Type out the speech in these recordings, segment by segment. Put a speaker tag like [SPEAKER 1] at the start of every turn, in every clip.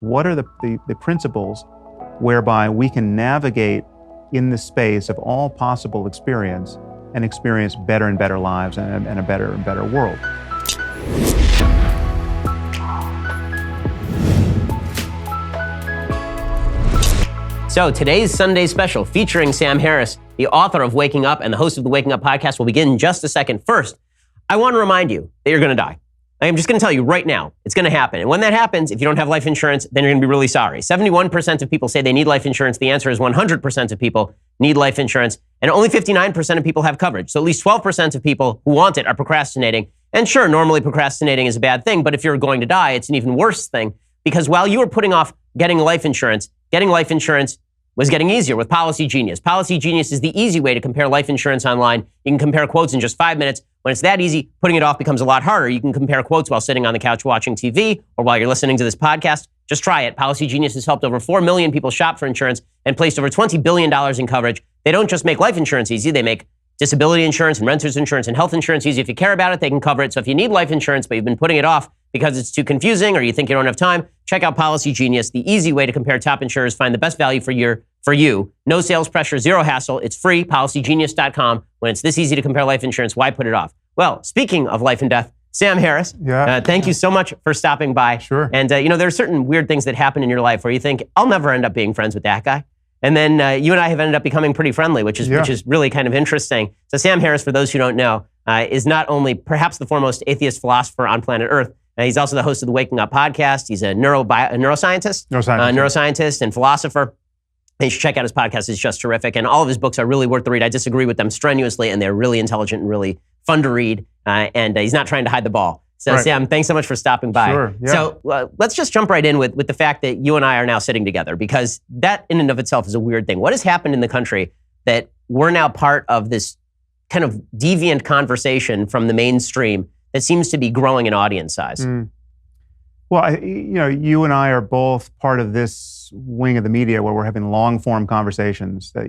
[SPEAKER 1] What are the principles whereby we can navigate in the space of all possible experience and experience better and better lives and a better and better world?
[SPEAKER 2] So today's Sunday special featuring Sam Harris, the author of Waking Up and the host of the Waking Up podcast, will begin in just a second. First, I want to remind you that you're going to die. I'm just going to tell you right now, it's going to happen. And when that happens, if you don't have life insurance, then you're going to be really sorry. 71% of people say they need life insurance. The answer is 100% of people need life insurance. And only 59% of people have coverage. So at least 12% of people who want it are procrastinating. And sure, normally procrastinating is a bad thing, but if you're going to die, it's an even worse thing. Because while you were putting off getting life insurance was getting easier with Policy Genius. Policy Genius is the easy way to compare life insurance online. You can compare quotes in just 5 minutes. When it's that easy, putting it off becomes a lot harder. You can compare quotes while sitting on the couch watching TV or while you're listening to this podcast. Just try it. Policy Genius has helped over 4 million people shop for insurance and placed over $20 billion in coverage. They don't just make life insurance easy. They make disability insurance and renter's insurance and health insurance easy. If you care about it, they can cover it. So if you need life insurance, but you've been putting it off because it's too confusing or you think you don't have time, check out Policy Genius, the easy way to compare top insurers, find the best value for you. No sales pressure, zero hassle. It's free, policygenius.com. When it's this easy to compare life insurance, why put it off? Well, speaking of life and death, Sam Harris, thank you so much for stopping by.
[SPEAKER 1] Sure.
[SPEAKER 2] And, there are certain weird things that happen in your life where you think, I'll never end up being friends with that guy. And then you and I have ended up becoming pretty friendly, which is really kind of interesting. So Sam Harris, for those who don't know, is not only perhaps the foremost atheist philosopher on planet Earth, he's also the host of the Waking Up podcast. He's a neuroscientist and philosopher. And you should check out his podcast. It's just terrific. And all of his books are really worth the read. I disagree with them strenuously, and they're really intelligent and really fun to read. And he's not trying to hide the ball. So right. Sam, thanks so much for stopping by.
[SPEAKER 1] Sure, yeah.
[SPEAKER 2] So let's just jump right in with the fact that you and I are now sitting together, because that in and of itself is a weird thing. What has happened in the country that we're now part of this kind of deviant conversation from the mainstream that seems to be growing in audience size?
[SPEAKER 1] Well, you and I are both part of this wing of the media where we're having long-form conversations that,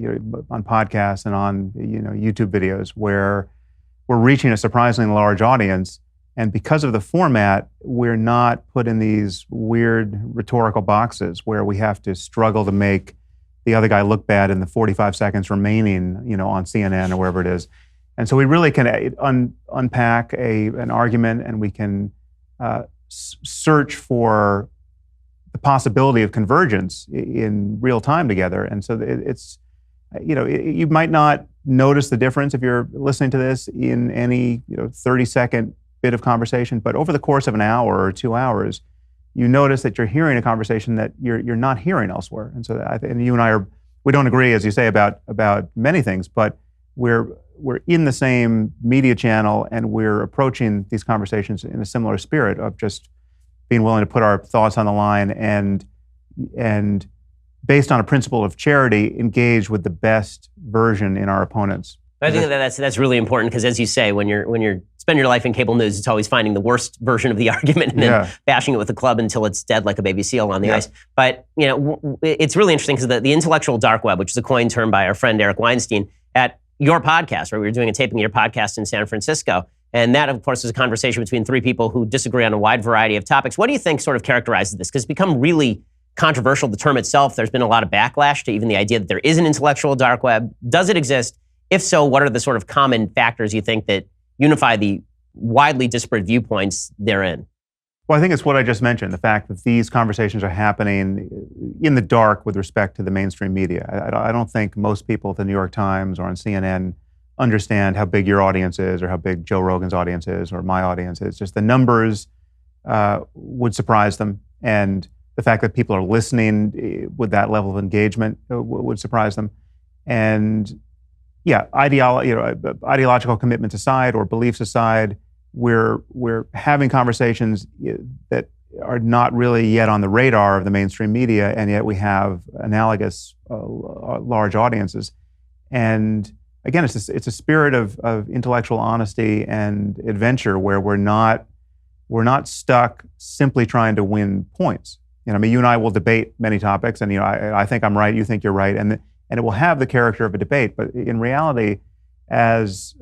[SPEAKER 1] on podcasts and on YouTube videos where we're reaching a surprisingly large audience. And because of the format, we're not put in these weird rhetorical boxes where we have to struggle to make the other guy look bad in the 45 seconds remaining, on CNN or wherever it is. And so we really can unpack an argument, and we can search for the possibility of convergence in real time together. And so it's, you might not notice the difference if you're listening to this in any 30-second bit of conversation, but over the course of an hour or 2 hours, you notice that you're hearing a conversation that you're not hearing elsewhere. And so, and you and I we don't agree, as you say, about many things, but we're in the same media channel, and we're approaching these conversations in a similar spirit of just being willing to put our thoughts on the line and based on a principle of charity, engage with the best version in our opponents.
[SPEAKER 2] I think that's really important, because, as you say, when you're spending your life in cable news, it's always finding the worst version of the argument and then bashing it with a club until it's dead like a baby seal on the ice. But it's really interesting because the intellectual dark web, which is a coined term by our friend Eric Weinstein, at your podcast, where we were doing a taping of your podcast in San Francisco, and that, of course, is a conversation between three people who disagree on a wide variety of topics. What do you think sort of characterizes this? Because it's become really controversial, the term itself. There's been a lot of backlash to even the idea that there is an intellectual dark web. Does it exist? If so, what are the sort of common factors you think that unify the widely disparate viewpoints therein?
[SPEAKER 1] Well, I think it's what I just mentioned, the fact that these conversations are happening in the dark with respect to the mainstream media. I don't think most people at the New York Times or on CNN understand how big your audience is, or how big Joe Rogan's audience is, or my audience is. Just the numbers would surprise them, and the fact that people are listening with that level of engagement would surprise them. And ideological commitments aside, or beliefs aside, we're having conversations that are not really yet on the radar of the mainstream media, and yet we have analogous large audiences. And again, it's a spirit of intellectual honesty and adventure where we're not stuck simply trying to win points. You and I will debate many topics, and I think I'm right, you think you're right, and it will have the character of a debate. But in reality, as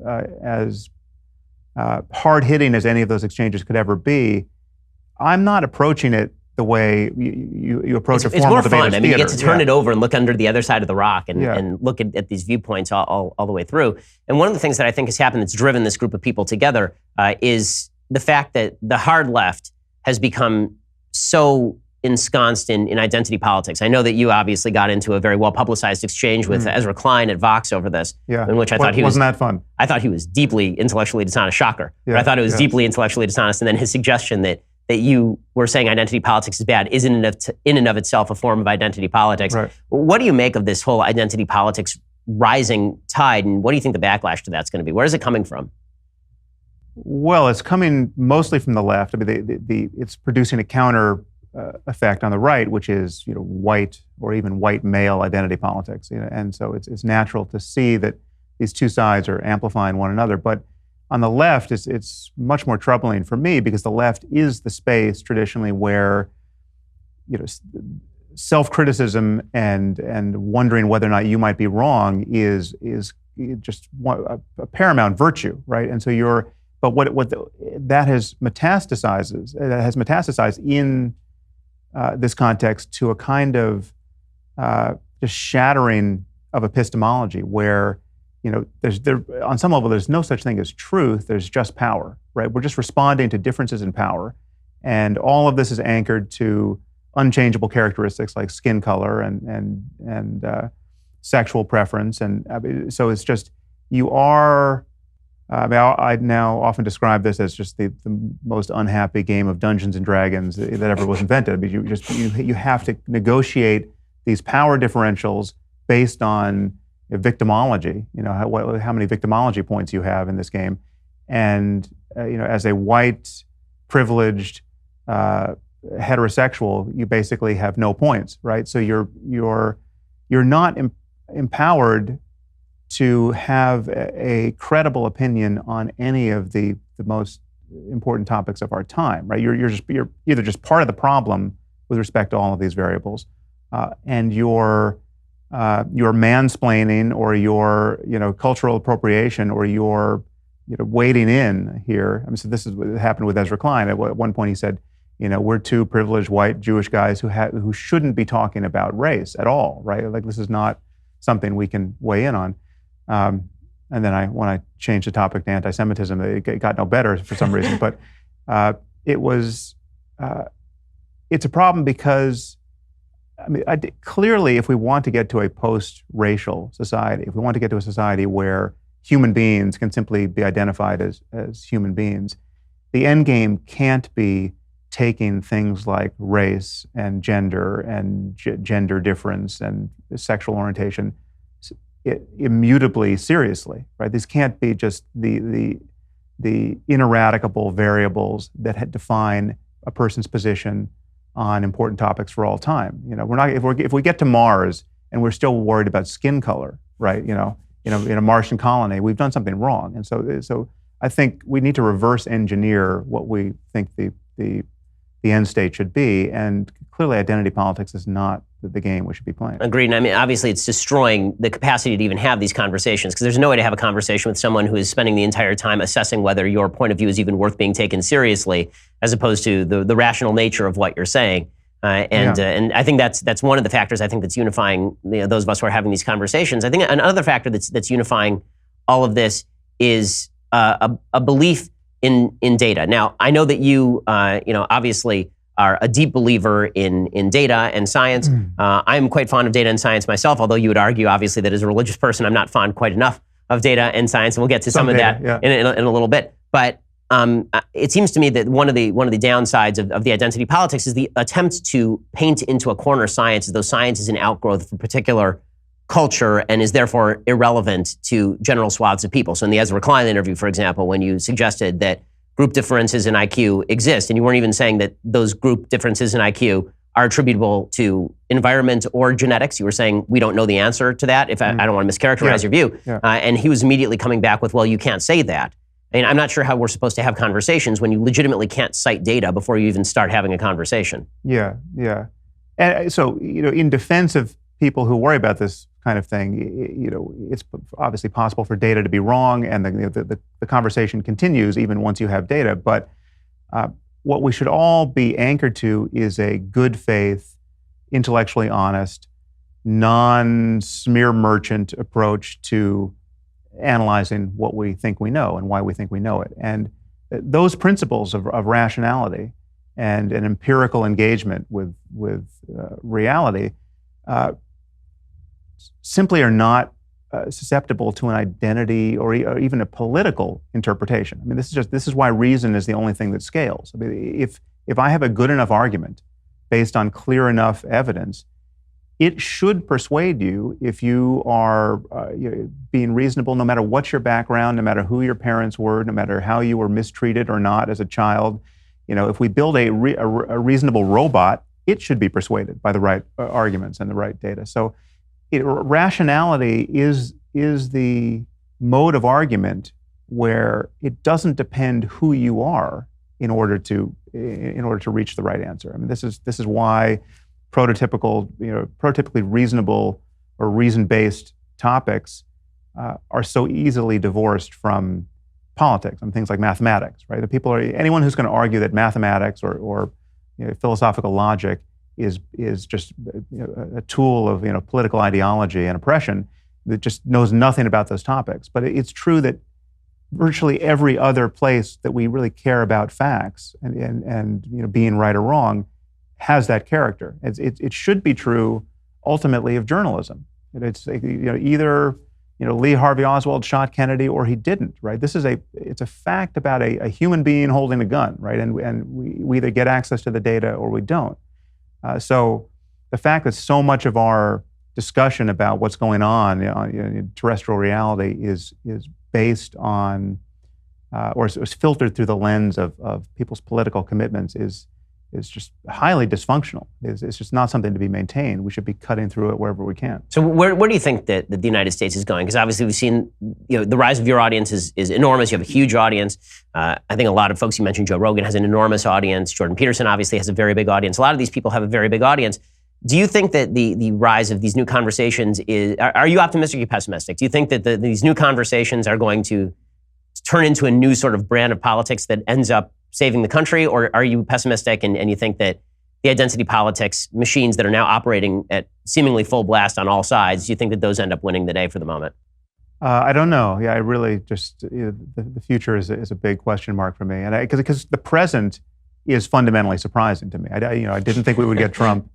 [SPEAKER 1] hard-hitting as any of those exchanges could ever be, I'm not approaching it the way you approach a
[SPEAKER 2] It's
[SPEAKER 1] formal
[SPEAKER 2] more
[SPEAKER 1] debate
[SPEAKER 2] fun.
[SPEAKER 1] as
[SPEAKER 2] I mean, you get
[SPEAKER 1] theater.
[SPEAKER 2] to turn it over and look under the other side of the rock and,
[SPEAKER 1] Yeah.
[SPEAKER 2] and look at these viewpoints all the way through. And one of the things that I think has happened that's driven this group of people together is the fact that the hard left has become so ensconced in identity politics. I know that you obviously got into a very well-publicized exchange with Ezra Klein at Vox over this, in which I thought he
[SPEAKER 1] wasn't that fun?
[SPEAKER 2] I thought he was deeply intellectually dishonest. Shocker.
[SPEAKER 1] Yeah,
[SPEAKER 2] But I thought it was deeply intellectually dishonest. And then his suggestion that you were saying identity politics is bad is in and of itself a form of identity politics.
[SPEAKER 1] Right.
[SPEAKER 2] What do you make of this whole identity politics rising tide, and what do you think the backlash to that's going to be? Where is it coming from?
[SPEAKER 1] Well, it's coming mostly from the left. I mean, it's producing a counter effect on the right, which is white or even white male identity politics. And so it's natural to see that these two sides are amplifying one another. But on the left, it's much more troubling for me because the left is the space traditionally where self-criticism and wondering whether or not you might be wrong is just a paramount virtue, right? And so that has metastasized in this context to a kind of just shattering of epistemology where on some level there's no such thing as truth, there's just power, right? We're just responding to differences in power, and all of this is anchored to unchangeable characteristics like skin color and sexual preference, and so it's just you are. I now often describe this as just the most unhappy game of Dungeons and Dragons that ever was invented. I mean, you have to negotiate these power differentials based on victimology. How many victimology points you have in this game, and as a white, privileged, heterosexual, you basically have no points, right? So you're not empowered to have a credible opinion on any of the most important topics of our time, right? You're either just part of the problem with respect to all of these variables, and your mansplaining or your cultural appropriation or your wading in here. I mean, so this is what happened with Ezra Klein. At one point, he said, we're two privileged white Jewish guys who shouldn't be talking about race at all, right? Like this is not something we can weigh in on. And then when I changed the topic to anti-Semitism, it got no better for some reason. But it's a problem because, I mean, clearly, if we want to get to a post-racial society, if we want to get to a society where human beings can simply be identified as human beings, the end game can't be taking things like race and gender and gender difference and sexual orientation immutably seriously, right? These can't be just the ineradicable variables that define a person's position on important topics for all time. We're not if we get to Mars and we're still worried about skin color, right? In a Martian colony, we've done something wrong. And so I think we need to reverse engineer what we think the end state should be, and clearly identity politics is not the game we should be playing.
[SPEAKER 2] Agreed. And I mean, obviously, it's destroying the capacity to even have these conversations because there's no way to have a conversation with someone who is spending the entire time assessing whether your point of view is even worth being taken seriously, as opposed to the rational nature of what you're saying. And I think that's one of the factors I think that's unifying those of us who are having these conversations. I think another factor that's unifying all of this is a belief in data. Now, I know that you obviously are a deep believer in data and science. I'm quite fond of data and science myself, although you would argue, obviously, that as a religious person, I'm not fond quite enough of data and science, and we'll get to some of that in a little bit. But it seems to me that one of the downsides of the identity politics is the attempt to paint into a corner science as though science is an outgrowth of a particular culture and is therefore irrelevant to general swaths of people. So in the Ezra Klein interview, for example, when you suggested that group differences in IQ exist, and you weren't even saying that those group differences in IQ are attributable to environment or genetics. You were saying we don't know the answer to that. If I don't want to mischaracterize your view. And he was immediately coming back with, well, you can't say that. And I'm not sure how we're supposed to have conversations when you legitimately can't cite data before you even start having a conversation.
[SPEAKER 1] Yeah. And so, in defense of people who worry about this kind of thing, it's obviously possible for data to be wrong, and the conversation continues even once you have data. But what we should all be anchored to is a good faith, intellectually honest, non-smear merchant approach to analyzing what we think we know and why we think we know it. And those principles of rationality and an empirical engagement with reality simply are not susceptible to an identity or even a political interpretation. I mean, this is why reason is the only thing that scales. I mean, if I have a good enough argument based on clear enough evidence, it should persuade you if you are being reasonable, no matter what your background, no matter who your parents were, no matter how you were mistreated or not as a child. If we build a reasonable robot, it should be persuaded by the right arguments and the right data. So rationality is the mode of argument where it doesn't depend who you are in order to reach the right answer. I mean, this is why prototypically reasonable or reason-based topics are so easily divorced from politics and things like mathematics, right? Anyone who's going to argue that mathematics or philosophical logic is just a tool of political ideology and oppression that just knows nothing about those topics. But it's true that virtually every other place that we really care about facts and being right or wrong has that character. It should be true ultimately of journalism. It's either Lee Harvey Oswald shot Kennedy or he didn't, right? It's a fact about a human being holding a gun, right? And we either get access to the data or we don't. So the fact that so much of our discussion about what's going on in terrestrial reality is based on or is filtered through the lens of people's political commitments is just highly dysfunctional. It's just not something to be maintained. We should be cutting through it wherever we can.
[SPEAKER 2] So where do you think that the United States is going? Because obviously we've seen the rise of your audience is enormous. You have a huge audience. I think a lot of folks, you mentioned Joe Rogan has an enormous audience. Jordan Peterson obviously has a very big audience. A lot of these people have a very big audience. Do you think that the rise of these new conversations are you optimistic or are you pessimistic? Do you think that these new conversations are going to turn into a new sort of brand of politics that ends up saving the country, or are you pessimistic and you think that the identity politics machines that are now operating at seemingly full blast on all sides, do you think that those end up winning the day for the moment?
[SPEAKER 1] I don't know. Yeah, I really just, the future is a big question mark for me. And because the present is fundamentally surprising to me. I didn't think we would get Trump.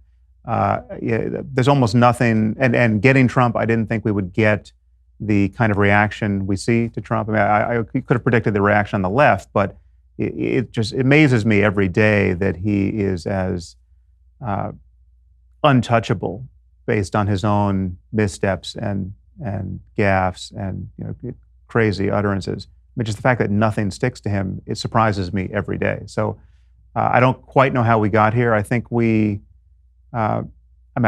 [SPEAKER 1] There's almost nothing, and getting Trump, I didn't think we would get the kind of reaction we see to Trump. I mean, I could have predicted the reaction on the left, but it just amazes me every day that he is as untouchable based on his own missteps and gaffes and crazy utterances. I mean, just the fact that nothing sticks to him, it surprises me every day. So I don't quite know how we got here. I think I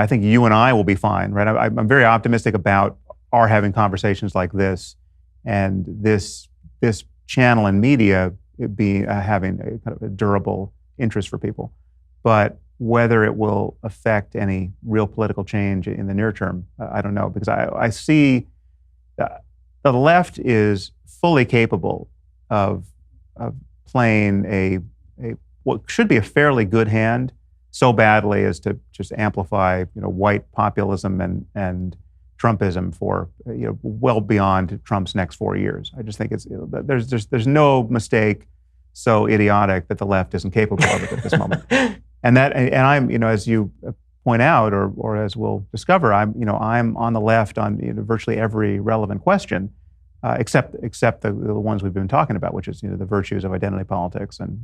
[SPEAKER 1] think you and I will be fine, right? I'm very optimistic about our having conversations like this and this channel and media having a kind of a durable interest for people. But whether it will affect any real political change in the near term, I don't know, because I see the left is fully capable of playing a what should be a fairly good hand so badly as to just amplify white populism and Trumpism for well beyond Trump's next 4 years. I just think there's no mistake so idiotic that the left isn't capable of it at this moment. And I'm as you point out or as we'll discover, I'm on the left on virtually every relevant question, except the ones we've been talking about, which is the virtues of identity politics and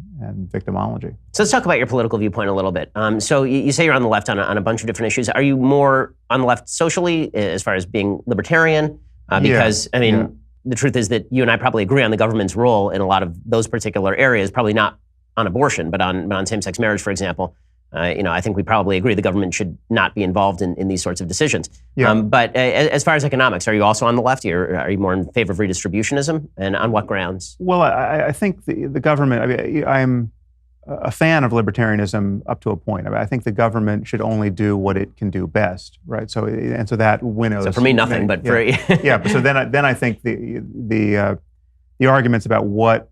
[SPEAKER 1] victimology. So
[SPEAKER 2] let's talk about your political viewpoint a little bit. So you say you're on the left on a bunch of different issues. Are you more on the left socially, as far as being libertarian? Because the truth is that you and I probably agree on the government's role in a lot of those particular areas. Probably not on abortion, but on same-sex marriage, for example. I think we probably agree the government should not be involved in these sorts of decisions. Yeah. But as far as economics, are you also on the left? Or are you more in favor of redistributionism? And on what grounds?
[SPEAKER 1] Well, I think the government, I'm a fan of libertarianism up to a point. I think the government should only do what it can do best, right? So that winnows.
[SPEAKER 2] So for me, nothing, but for...
[SPEAKER 1] Yeah, so then I think the arguments about what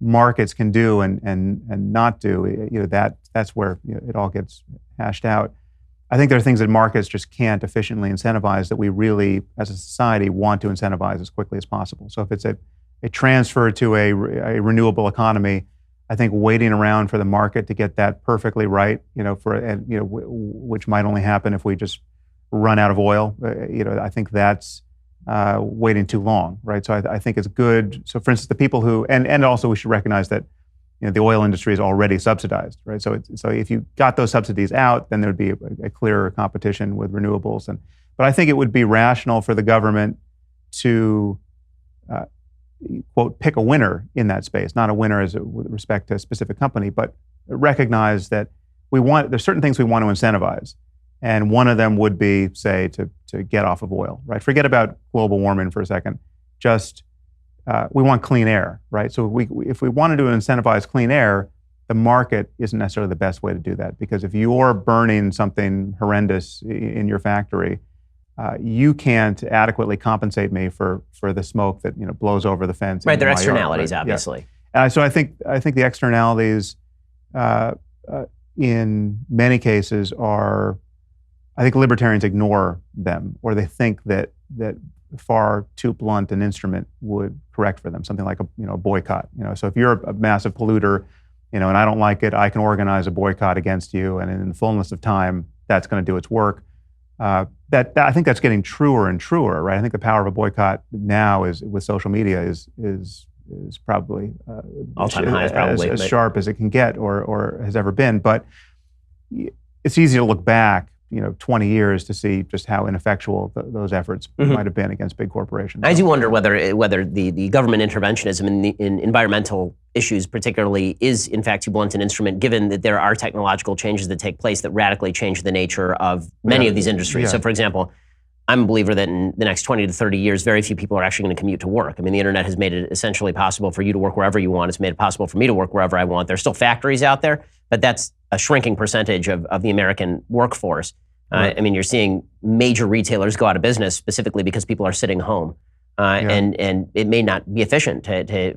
[SPEAKER 1] markets can do and not do, that's where it all gets hashed out. I think there are things that markets just can't efficiently incentivize that we really, as a society, want to incentivize as quickly as possible. So if it's a transfer to a renewable economy, I think waiting around for the market to get that perfectly right, which might only happen if we just run out of oil, I think that's waiting too long, right? So I think it's good. So for instance, the people who, and also we should recognize that the oil industry is already subsidized, right? So if you got those subsidies out, then there would be a clearer competition with renewables. But I think it would be rational for the government to, quote, pick a winner in that space, not a winner with respect to a specific company, but recognize that there's certain things we want to incentivize. And one of them would be, say, to get off of oil, right? Forget about global warming for a second. Just we want clean air, right? So if we wanted to incentivize clean air, the market isn't necessarily the best way to do that, because if you're burning something horrendous in your factory, you can't adequately compensate me for the smoke that blows over the fence.
[SPEAKER 2] Right, there are externalities, right? Obviously.
[SPEAKER 1] Yeah. So I think the externalities in many cases are, I think libertarians ignore them, or they think that far too blunt an instrument would correct for them, something like a boycott. So if you're a massive polluter, and I don't like it, I can organize a boycott against you, and in the fullness of time, that's going to do its work. I think that's getting truer and truer, right? I think the power of a boycott now is with social media is probably
[SPEAKER 2] all-time high, probably
[SPEAKER 1] as sharp as it can get or has ever been. But it's easy to look back 20 years to see just how ineffectual those efforts might have been against big corporations.
[SPEAKER 2] I do wonder whether the government interventionism in environmental issues particularly is in fact too blunt an instrument, given that there are technological changes that take place that radically change the nature of many of these industries. Yeah. So for example, I'm a believer that in the next 20 to 30 years, very few people are actually going to commute to work. I mean, the internet has made it essentially possible for you to work wherever you want. It's made it possible for me to work wherever I want. There's still factories out there, but that's a shrinking percentage of the American workforce. Right. I mean, you're seeing major retailers go out of business specifically because people are sitting home. And it may not be efficient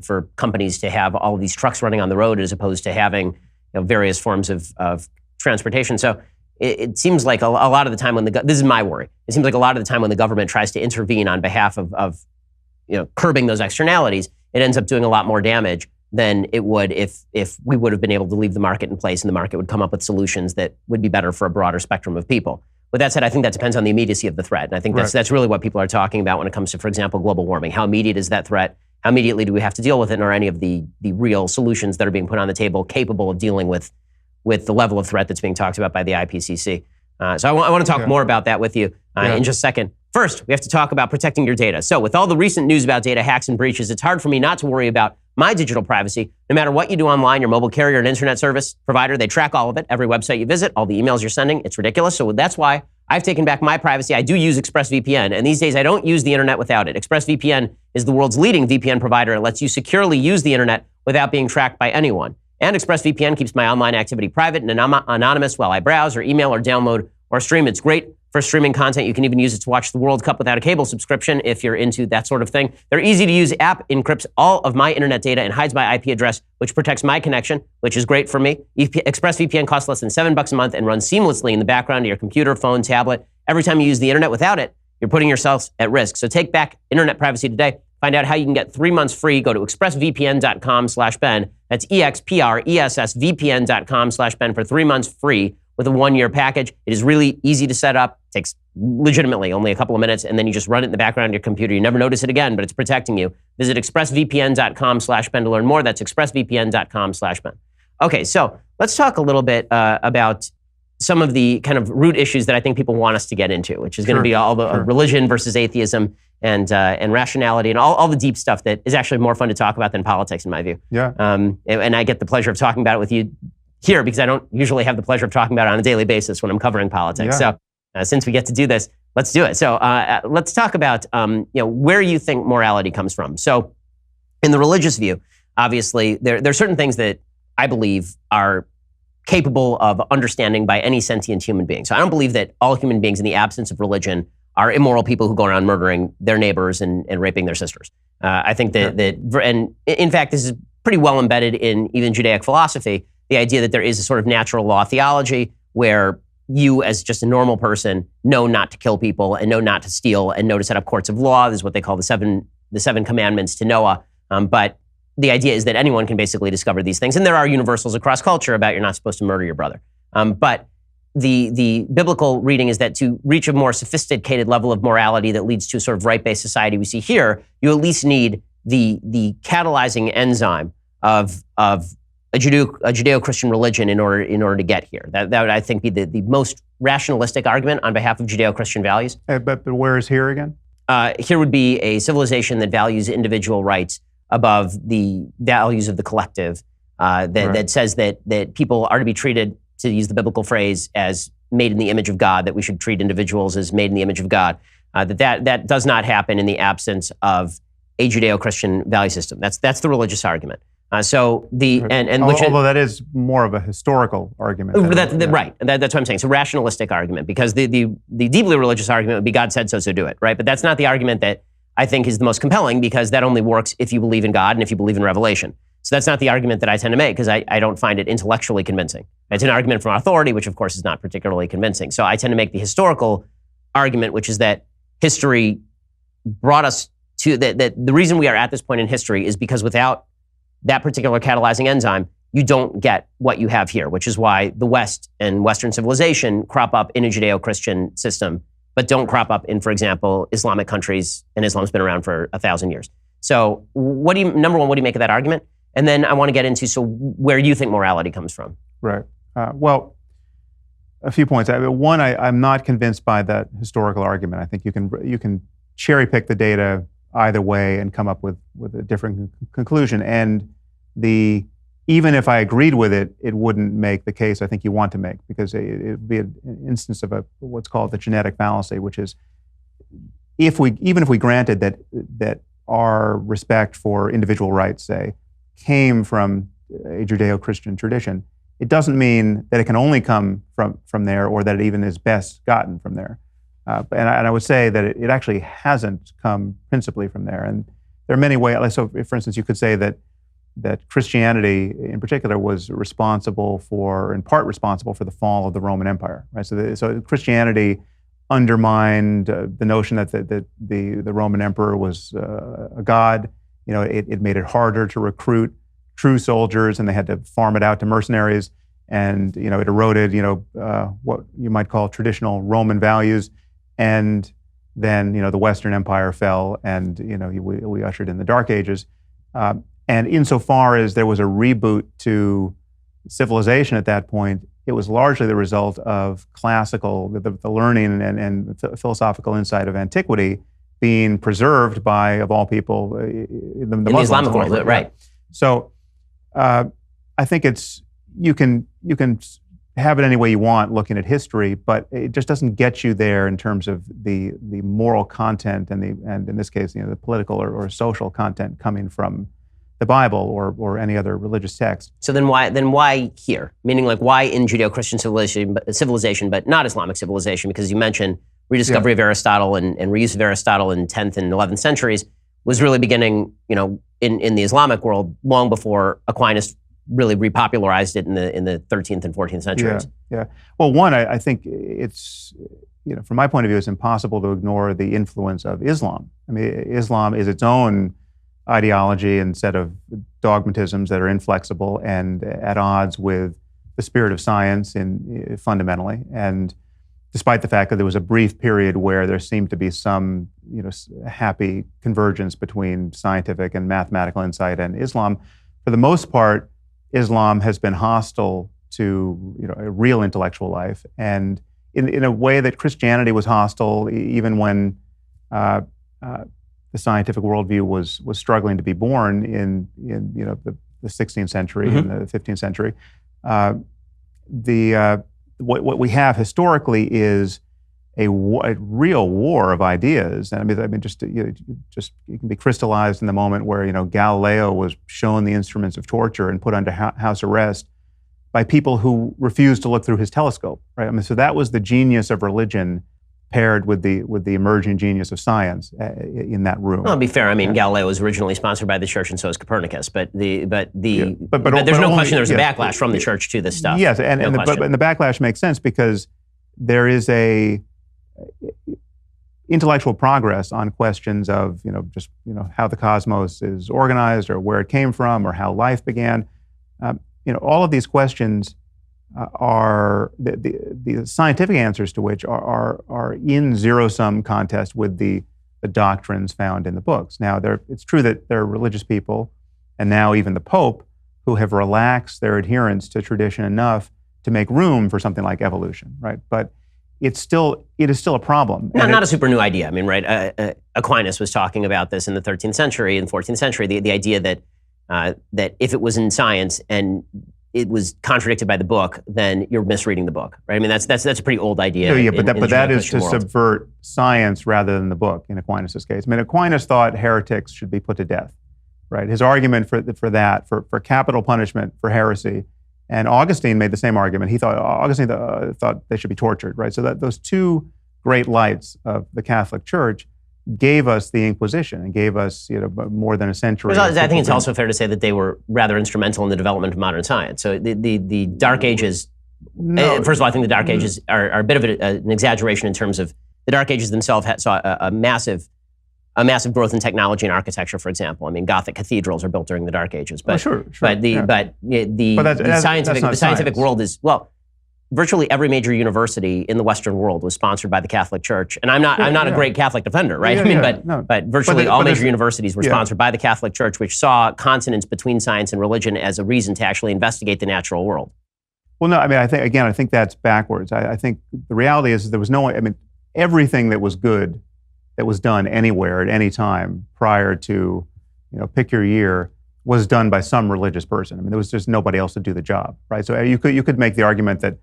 [SPEAKER 2] for companies to have all of these trucks running on the road as opposed to having various forms of transportation. So it seems like a lot of the time when this is my worry, it seems like a lot of the time when the government tries to intervene on behalf of curbing those externalities, it ends up doing a lot more damage than it would if we would have been able to leave the market in place and the market would come up with solutions that would be better for a broader spectrum of people. With that said, I think that depends on the immediacy of the threat. And I think that's really what people are talking about when it comes to, for example, global warming. How immediate is that threat? How immediately do we have to deal with it? And are any of the real solutions that are being put on the table capable of dealing with the level of threat that's being talked about by the IPCC? So I want to talk more about that with you in just a second. First, we have to talk about protecting your data. So with all the recent news about data hacks and breaches, it's hard for me not to worry about my digital privacy. No matter what you do online, your mobile carrier and internet service provider, they track all of it. Every website you visit, all the emails you're sending, it's ridiculous. So that's why I've taken back my privacy. I do use ExpressVPN, and these days I don't use the internet without it. ExpressVPN is the world's leading VPN provider. It lets you securely use the internet without being tracked by anyone. And ExpressVPN keeps my online activity private and anonymous while I browse or email or download or stream. It's great for streaming content. You can even use it to watch the World Cup without a cable subscription if you're into that sort of thing. Their easy-to-use app encrypts all of my internet data and hides my IP address, which protects my connection, which is great for me. ExpressVPN costs less than $7 a month and runs seamlessly in the background of your computer, phone, tablet. Every time you use the internet without it, you're putting yourself at risk. So take back internet privacy today. Find out how you can get 3 months free. Go to expressvpn.com/Ben. That's expressvpn.com/Ben for 3 months free with a 1-year package. It is really easy to set up. It takes legitimately only a couple of minutes, and then you just run it in the background of your computer. You never notice it again, but it's protecting you. Visit expressvpn.com/Ben to learn more. That's expressvpn.com/Ben. Okay, so let's talk a little bit about some of the kind of root issues that I think people want us to get into, which is going to be all the religion versus atheism and rationality and all the deep stuff that is actually more fun to talk about than politics, in my view.
[SPEAKER 1] Yeah.
[SPEAKER 2] And I get the pleasure of talking about it with you here because I don't usually have the pleasure of talking about it on a daily basis when I'm covering politics.
[SPEAKER 1] Yeah.
[SPEAKER 2] So since we get to do this, let's do it. So let's talk about where you think morality comes from. So in the religious view, obviously, there are certain things that I believe are capable of understanding by any sentient human being. So I don't believe that all human beings in the absence of religion are immoral people who go around murdering their neighbors and raping their sisters. I think that and in fact, this is pretty well embedded in even Judaic philosophy, the idea that there is a sort of natural law theology where you as just a normal person know not to kill people and know not to steal and know to set up courts of law. This is what they call the seven commandments to Noah. But the idea is that anyone can basically discover these things. And there are universals across culture about you're not supposed to murder your brother. But the biblical reading is that to reach a more sophisticated level of morality that leads to a sort of right-based society we see here, you at least need the catalyzing enzyme of a Judeo-Christian religion in order to get here. That would, I think, be the most rationalistic argument on behalf of Judeo-Christian values.
[SPEAKER 1] But where is here again?
[SPEAKER 2] Here would be a civilization that values individual rights above the values of the collective, that says that people are to be treated, to use the biblical phrase, as made in the image of God, that we should treat individuals as made in the image of God. That does not happen in the absence of a Judeo-Christian value system. That's the religious argument. Although that is more of a historical argument. Right. That's what I'm saying. It's a rationalistic argument, because the deeply religious argument would be God said so, so do it, right? But that's not the argument that I think is the most compelling, because that only works if you believe in God and if you believe in revelation. So that's not the argument that I tend to make, because I don't find it intellectually convincing. It's an argument from authority, which of course is not particularly convincing. So I tend to make the historical argument, which is that history brought us to, that the reason we are at this point in history is because without that particular catalyzing enzyme, you don't get what you have here, which is why the West and Western civilization crop up in a Judeo-Christian system, but don't crop up in, for example, Islamic countries, and Islam's been around for 1,000 years. So number one, what do you make of that argument? And then I want to get into where you think morality comes from.
[SPEAKER 1] Right. Well, a few points. One, I'm not convinced by that historical argument. I think you can cherry pick the data either way and come up with a different conclusion. And even if I agreed with it, it wouldn't make the case I think you want to make, because it would be an instance of what's called the genetic fallacy, which is even if we granted that our respect for individual rights, say, came from a Judeo-Christian tradition, it doesn't mean that it can only come from there, or that it even is best gotten from there. And I would say that it actually hasn't come principally from there. And there are many ways. So, for instance, you could say that Christianity, in particular, was in part responsible for the fall of the Roman Empire. Right. So Christianity undermined the notion that the Roman emperor was a god. It made it harder to recruit true soldiers, and they had to farm it out to mercenaries. And it eroded what you might call traditional Roman values. And then, the Western Empire fell, and, we ushered in the Dark Ages. And insofar as there was a reboot to civilization at that point, it was largely the result of the learning and philosophical insight of antiquity being preserved by, of all people, the
[SPEAKER 2] Islamic world, right?
[SPEAKER 1] So I think you can have it any way you want looking at history, but it just doesn't get you there in terms of the moral content and in this case, the political or social content coming from the Bible or any other religious text.
[SPEAKER 2] So then why here? Meaning, like, why in Judeo-Christian civilization, but not Islamic civilization? Because you mentioned rediscovery of Aristotle and reuse of Aristotle in 10th and 11th centuries was really beginning, in the Islamic world long before Aquinas really repopularized it in the 13th and 14th centuries.
[SPEAKER 1] Yeah. Well, one, I think it's, from my point of view, it's impossible to ignore the influence of Islam. I mean, Islam is its own ideology and set of dogmatisms that are inflexible and at odds with the spirit of science fundamentally. And despite the fact that there was a brief period where there seemed to be some, happy convergence between scientific and mathematical insight and Islam, for the most part, Islam has been hostile to a real intellectual life, and in a way that Christianity was hostile even when the scientific worldview was struggling to be born in the 16th century and the 15th century. What we have historically is a real war of ideas. And I mean, just it can be crystallized in the moment where Galileo was shown the instruments of torture and put under house arrest by people who refused to look through his telescope. Right. I mean, so that was the genius of religion paired with the emerging genius of science in that room.
[SPEAKER 2] Well, to be fair, I mean, Galileo was originally sponsored by the church, and so is Copernicus. But there's no question there's a backlash from the church to this stuff.
[SPEAKER 1] Yes, and the backlash makes sense because there is a intellectual progress on questions of just how the cosmos is organized or where it came from or how life began. All of these questions are the scientific answers to which are in zero-sum contest with the doctrines found in the books. Now, it's true that there are religious people, and now even the Pope, who have relaxed their adherence to tradition enough to make room for something like evolution, right? But it is still a problem.
[SPEAKER 2] Not a super new idea. I mean, right? Aquinas was talking about this in the 13th century and 14th century. The idea that if it was in science and it was contradicted by the book, then you're misreading the book, right? I mean, that's a pretty old idea.
[SPEAKER 1] But that is to subvert science rather than the book in Aquinas' case. I mean, Aquinas thought heretics should be put to death, right? His argument for capital punishment for heresy, and Augustine made the same argument. Augustine thought they should be tortured, right? So that those two great lights of the Catholic Church gave us the Inquisition and gave us more than a century.
[SPEAKER 2] I think it's also fair to say that they were rather instrumental in the development of modern science. So the Dark Ages, first of all, I think the Dark Ages are a bit of an exaggeration in terms of the Dark Ages themselves saw a massive growth in technology and architecture, for example. I mean, Gothic cathedrals are built during the Dark Ages. But, the scientific world is, virtually every major university in the Western world was sponsored by the Catholic Church, and I'm not a great Catholic defender, right? But virtually all major universities were sponsored by the Catholic Church, which saw consonance between science and religion as a reason to actually investigate the natural world.
[SPEAKER 1] Well, no, I mean, I think that's backwards. I think the reality is there was everything that was good that was done anywhere at any time prior to, pick your year, was done by some religious person. I mean, there was just nobody else to do the job, right? So you could make the argument that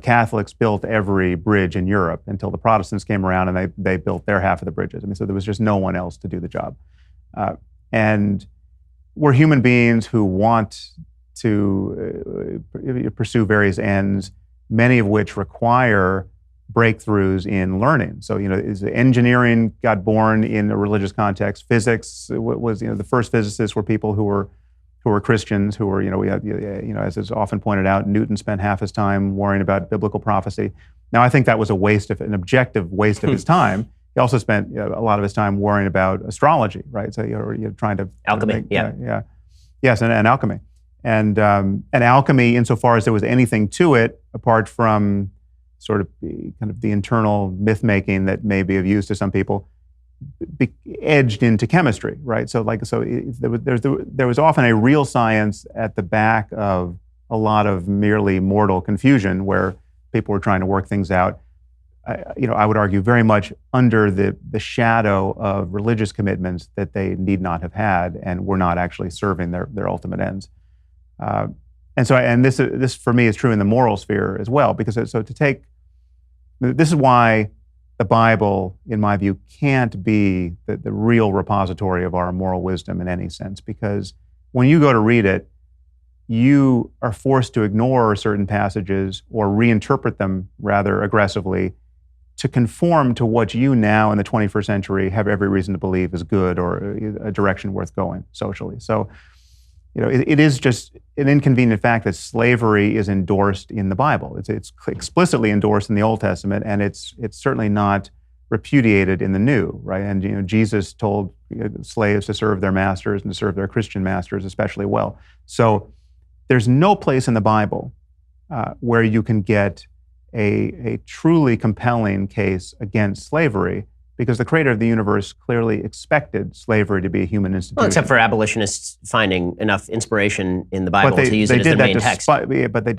[SPEAKER 1] Catholics built every bridge in Europe until the Protestants came around and they built their half of the bridges. I mean, so there was just no one else to do the job. And we're human beings who want to pursue various ends, many of which require breakthroughs in learning. So, engineering got born in a religious context. Physics was, the first physicists were people who were Christians, who were, we had, as is often pointed out, Newton spent half his time worrying about biblical prophecy. Now, I think that was an objective waste of his time. He also spent a lot of his time worrying about astrology, right? So you're trying to
[SPEAKER 2] alchemy,
[SPEAKER 1] yes, and alchemy, and alchemy, insofar as there was anything to it, apart from sort of the internal myth making that may be of use to some people, edged into chemistry, right? So there was often a real science at the back of a lot of merely mortal confusion where people were trying to work things out. I would argue very much under the shadow of religious commitments that they need not have had and were not actually serving their ultimate ends. And this for me is true in the moral sphere as well, because this is why the Bible, in my view, can't be the real repository of our moral wisdom in any sense, because when you go to read it, you are forced to ignore certain passages or reinterpret them rather aggressively to conform to what you now in the 21st century have every reason to believe is good or a direction worth going socially. So, it is just an inconvenient fact that slavery is endorsed in the Bible. It's explicitly endorsed in the Old Testament, and it's certainly not repudiated in the New, right? And Jesus told slaves to serve their masters and to serve their Christian masters especially well. So there's no place in the Bible where you can get a truly compelling case against slavery, because the creator of the universe clearly expected slavery to be a human institution.
[SPEAKER 2] Well, except for abolitionists finding enough inspiration in the Bible to use it as their main text.
[SPEAKER 1] But they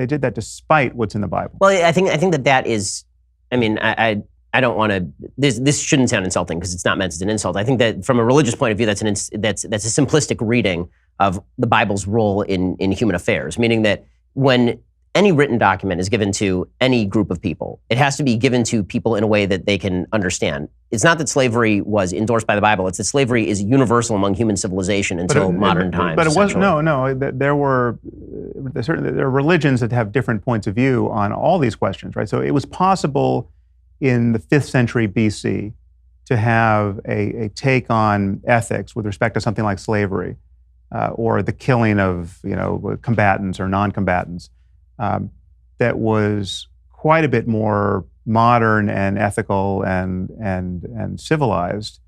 [SPEAKER 1] did that despite what's in the Bible.
[SPEAKER 2] Well, I think that is, I mean, I don't want to, this shouldn't sound insulting because it's not meant as an insult. I think that from a religious point of view, that's a simplistic reading of the Bible's role in human affairs, meaning that when any written document is given to any group of people, it has to be given to people in a way that they can understand. It's not that slavery was endorsed by the Bible. It's that slavery is universal among human civilization until modern times.
[SPEAKER 1] But it was no. There are religions that have different points of view on all these questions, right? So it was possible in the 5th century BC to have a take on ethics with respect to something like slavery or the killing of combatants or non-combatants that was quite a bit more modern and ethical and civilized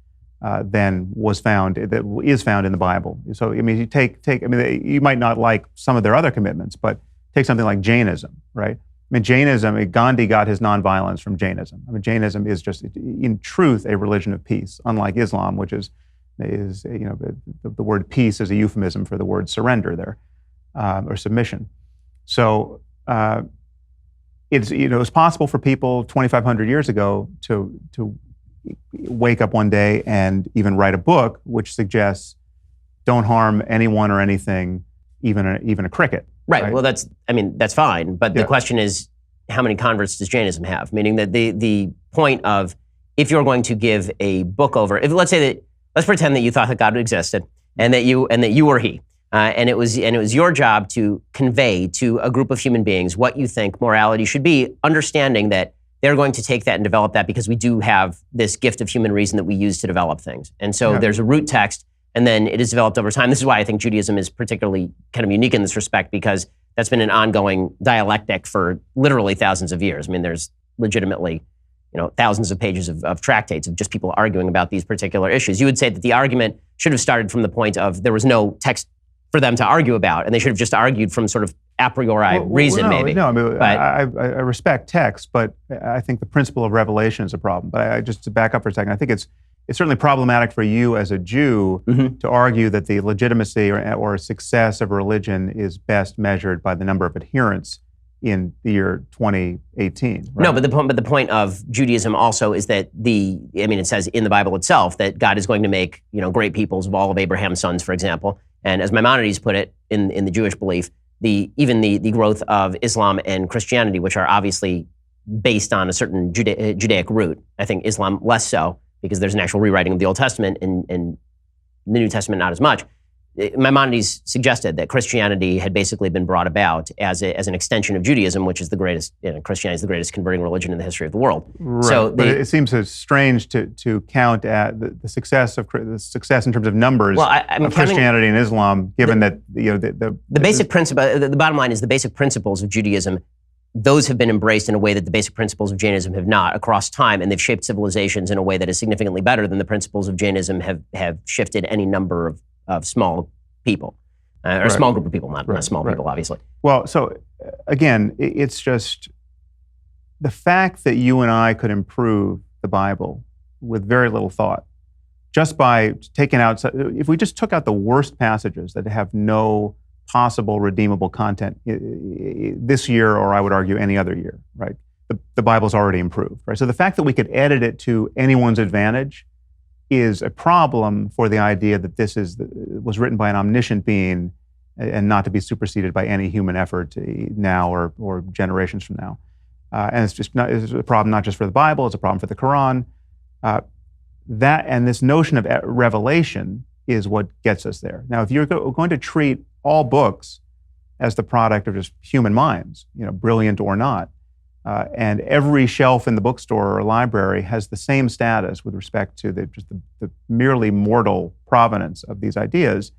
[SPEAKER 1] than is found in the Bible. So I mean, you might not like some of their other commitments, but take something like Jainism, right? I mean, Jainism, Gandhi got his nonviolence from Jainism. I mean, Jainism is just, in truth, a religion of peace, unlike Islam, which is the word peace is a euphemism for the word surrender there, or submission. So it's possible for people 2,500 years ago to wake up one day and even write a book which suggests don't harm anyone or anything, even a cricket.
[SPEAKER 2] Right. Well, that's fine. But the question is, how many converts does Jainism have? Meaning that the point of, if you're going to give a book over, let's pretend that you thought that God existed and that you were He, and it was your job to convey to a group of human beings what you think morality should be, understanding that they're going to take that and develop that because we do have this gift of human reason that we use to develop things. And so there's a root text, and then it is developed over time. This is why I think Judaism is particularly kind of unique in this respect, because that's been an ongoing dialectic for literally thousands of years. I mean, there's legitimately, thousands of pages of tractates of just people arguing about these particular issues. You would say that the argument should have started from the point of there was no text for them to argue about, and they should have just argued from sort of a priori reason, maybe.
[SPEAKER 1] No, I mean, I respect text, but I think the principle of revelation is a problem. But just to back up for a second, I think it's certainly problematic for you as a Jew to argue that the legitimacy or success of a religion is best measured by the number of adherents in the year 2018. Right?
[SPEAKER 2] No, but the point of Judaism also is that it says in the Bible itself that God is going to make great peoples of all of Abraham's sons, for example. And as Maimonides put it in the Jewish belief, even the growth of Islam and Christianity, which are obviously based on a certain Judaic root. I think Islam less so, because there's an actual rewriting of the Old Testament, and the New Testament not as much. Maimonides suggested that Christianity had basically been brought about as an extension of Judaism, which is the greatest, Christianity is the greatest converting religion in the history of the world.
[SPEAKER 1] Right. So but it seems so strange to count at the success in terms of numbers of Christianity and Islam, given that the
[SPEAKER 2] basic principle. The bottom line is the basic principles of Judaism. Those have been embraced in a way that the basic principles of Jainism have not across time, and they've shaped civilizations in a way that is significantly better than the principles of Jainism have shifted any number of small people, or a small group of people, not small people, obviously.
[SPEAKER 1] Well, so again, it's just the fact that you and I could improve the Bible with very little thought, just by taking out, if we just took out the worst passages that have no possible redeemable content this year, or I would argue any other year, right? The Bible's already improved, right? So the fact that we could edit it to anyone's advantage is a problem for the idea that this was written by an omniscient being and not to be superseded by any human effort now or generations from now. And it's a problem not just for the Bible, it's a problem for the Quran. And this notion of revelation is what gets us there. Now, if you're going to treat all books as the product of just human minds, brilliant or not, and every shelf in the bookstore or library has the same status with respect to the merely mortal provenance of these ideas,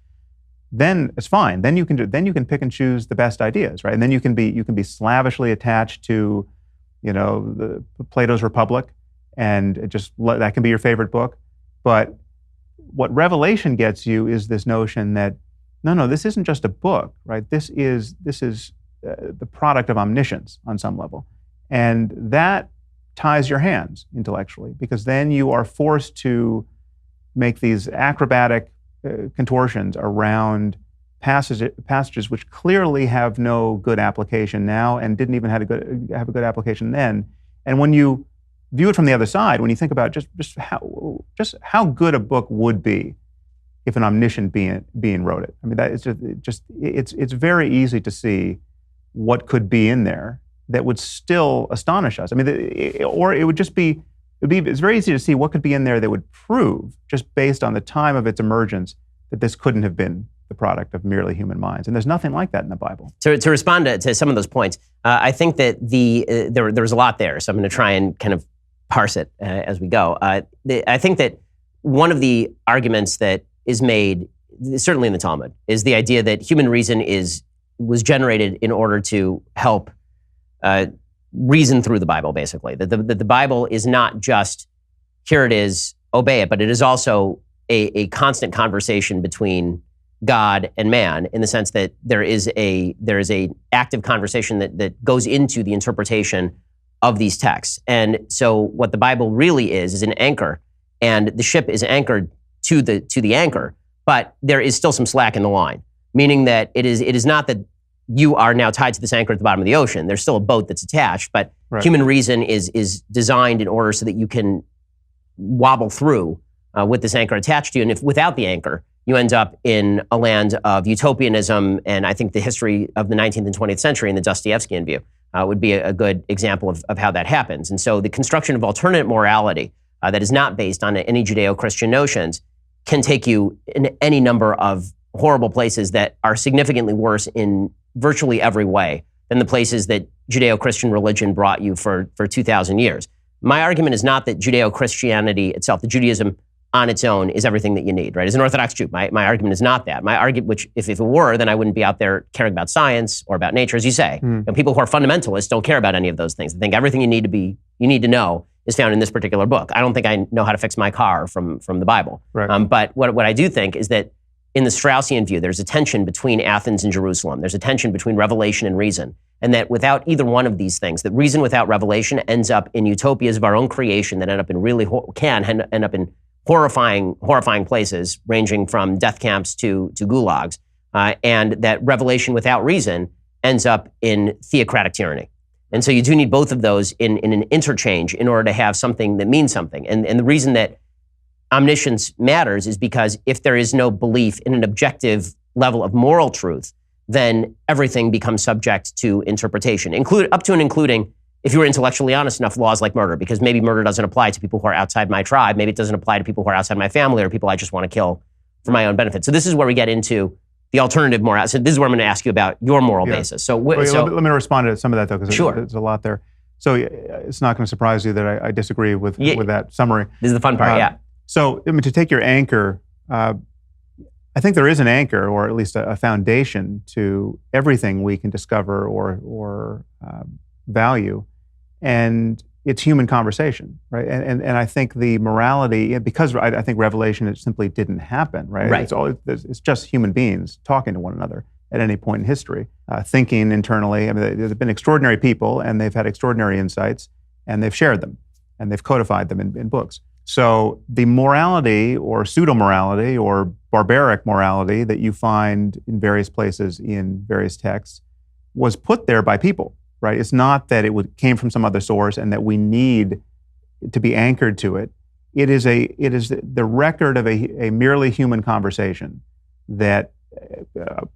[SPEAKER 1] then it's fine. Then you can pick and choose the best ideas, right? And then you can be slavishly attached to, the Plato's Republic, and that can be your favorite book. But what Revelation gets you is this notion that no, this isn't just a book, right? This is the product of omniscience on some level. And that ties your hands intellectually, because then you are forced to make these acrobatic contortions around passages which clearly have no good application now and didn't even have a good application then. And when you view it from the other side, when you think about just how good a book would be if an omniscient being wrote it. I mean, that is it's very easy to see what could be in there that would still astonish us. I mean, it's very easy to see what could be in there that would prove, just based on the time of its emergence, that this couldn't have been the product of merely human minds. And there's nothing like that in the Bible.
[SPEAKER 2] To respond to some of those points, I think that there's a lot there, so I'm going to try and kind of parse it as we go. I think that one of the arguments that is made, certainly in the Talmud, is the idea that human reason was generated in order to help reason through the Bible, basically. That the Bible is not just, here it is, obey it, but it is also a constant conversation between God and man, in the sense that there is a active conversation that goes into the interpretation of these texts. And so what the Bible really is an anchor, and the ship is anchored to the anchor, but there is still some slack in the line, meaning that it is not that you are now tied to this anchor at the bottom of the ocean. There's still a boat that's attached, but human reason is designed in order so that you can wobble through with this anchor attached to you. And if without the anchor, you end up in a land of utopianism, and I think the history of the 19th and 20th century in the Dostoevskian view would be a good example of how that happens. And so the construction of alternate morality that is not based on any judeo-christian notions can take you in any number of horrible places that are significantly worse in virtually every way than the places that judeo-christian religion brought you for 2,000 years. My argument is not that judeo-christianity itself, the Judaism on its own, is everything that you need, right? As an Orthodox Jew, my argument is not that. My argument, which if it were, then I wouldn't be out there caring about science or about nature, as you say. You know, people who are fundamentalists don't care about any of those things. They think everything you need to know is found in this particular book. I don't think I know how to fix my car from the Bible.
[SPEAKER 1] Right.
[SPEAKER 2] But what I do think is that in the Straussian view, there's a tension between Athens and Jerusalem. There's a tension between revelation and reason. And that without either one of these things, that reason without revelation ends up in utopias of our own creation that end up in can end up in horrifying places, ranging from death camps to gulags. And that revelation without reason ends up in theocratic tyranny. And so you do need both of those in an interchange in order to have something that means something. And the reason that omniscience matters is because if there is no belief in an objective level of moral truth, then everything becomes subject to interpretation, up to and including, if you were intellectually honest enough, laws like murder, because maybe murder doesn't apply to people who are outside my tribe. Maybe it doesn't apply to people who are outside my family or people I just want to kill for my own benefit. So this is where we get into the alternative moral. So this is where I'm going to ask you about your moral basis. So,
[SPEAKER 1] let me respond to some of that, though, because
[SPEAKER 2] sure.
[SPEAKER 1] there's a lot there. So it's not going to surprise you that I disagree with that summary.
[SPEAKER 2] This is the fun part, yeah.
[SPEAKER 1] So to take your anchor, I think there is an anchor, or at least a foundation to everything we can discover or value, and it's human conversation, right? And I think the morality, because I think revelation, it simply didn't happen, right?
[SPEAKER 2] Right.
[SPEAKER 1] It's just human beings talking to one another at any point in history, thinking internally. I mean, there's been extraordinary people, and they've had extraordinary insights, and they've shared them, and they've codified them in books. So the morality or pseudo-morality or barbaric morality that you find in various places in various texts was put there by people, right? It's not that it came from some other source and that we need to be anchored to it. It is the record of a merely human conversation that,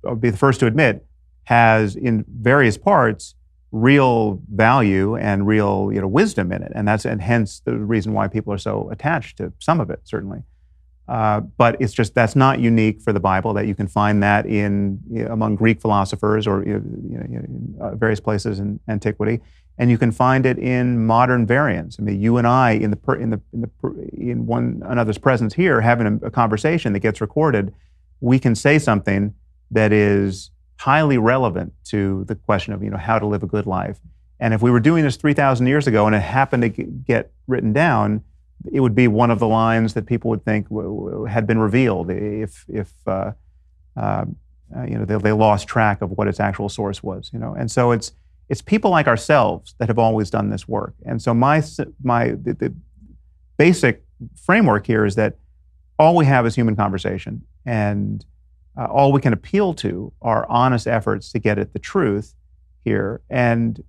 [SPEAKER 1] I'll be the first to admit, has in various parts real value and real wisdom in it, and hence the reason why people are so attached to some of it, certainly. But it's just that's not unique for the Bible. That you can find that among Greek philosophers or various places in antiquity, and you can find it in modern variants. I mean, you and I in one another's presence here, having a conversation that gets recorded, we can say something that is highly relevant to the question of how to live a good life. And if we were doing this 3,000 years ago and it happened to get written down, it would be one of the lines that people would think had been revealed if they lost track of what its actual source was. And so it's people like ourselves that have always done this work. And so the basic framework here is that all we have is human conversation, and all we can appeal to are honest efforts to get at the truth here. And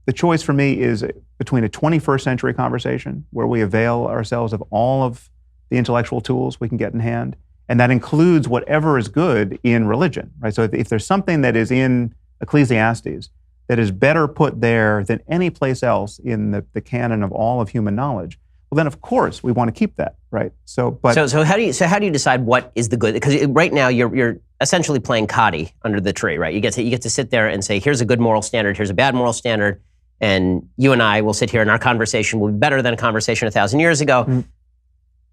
[SPEAKER 1] the choice for me is between a 21st century conversation where we avail ourselves of all of the intellectual tools we can get in hand, and that includes whatever is good in religion, right? So if there's something that is in Ecclesiastes that is better put there than any place else in the canon of all of human knowledge, well, then of course we want to keep that, right? So how do you decide what is the good? Because right now you're essentially playing Coddy under the tree, right? You get to sit there and say, here's a good moral standard, here's a bad moral standard,
[SPEAKER 2] and you and I will sit here and our conversation will be better than a conversation 1,000 years ago. Mm-hmm.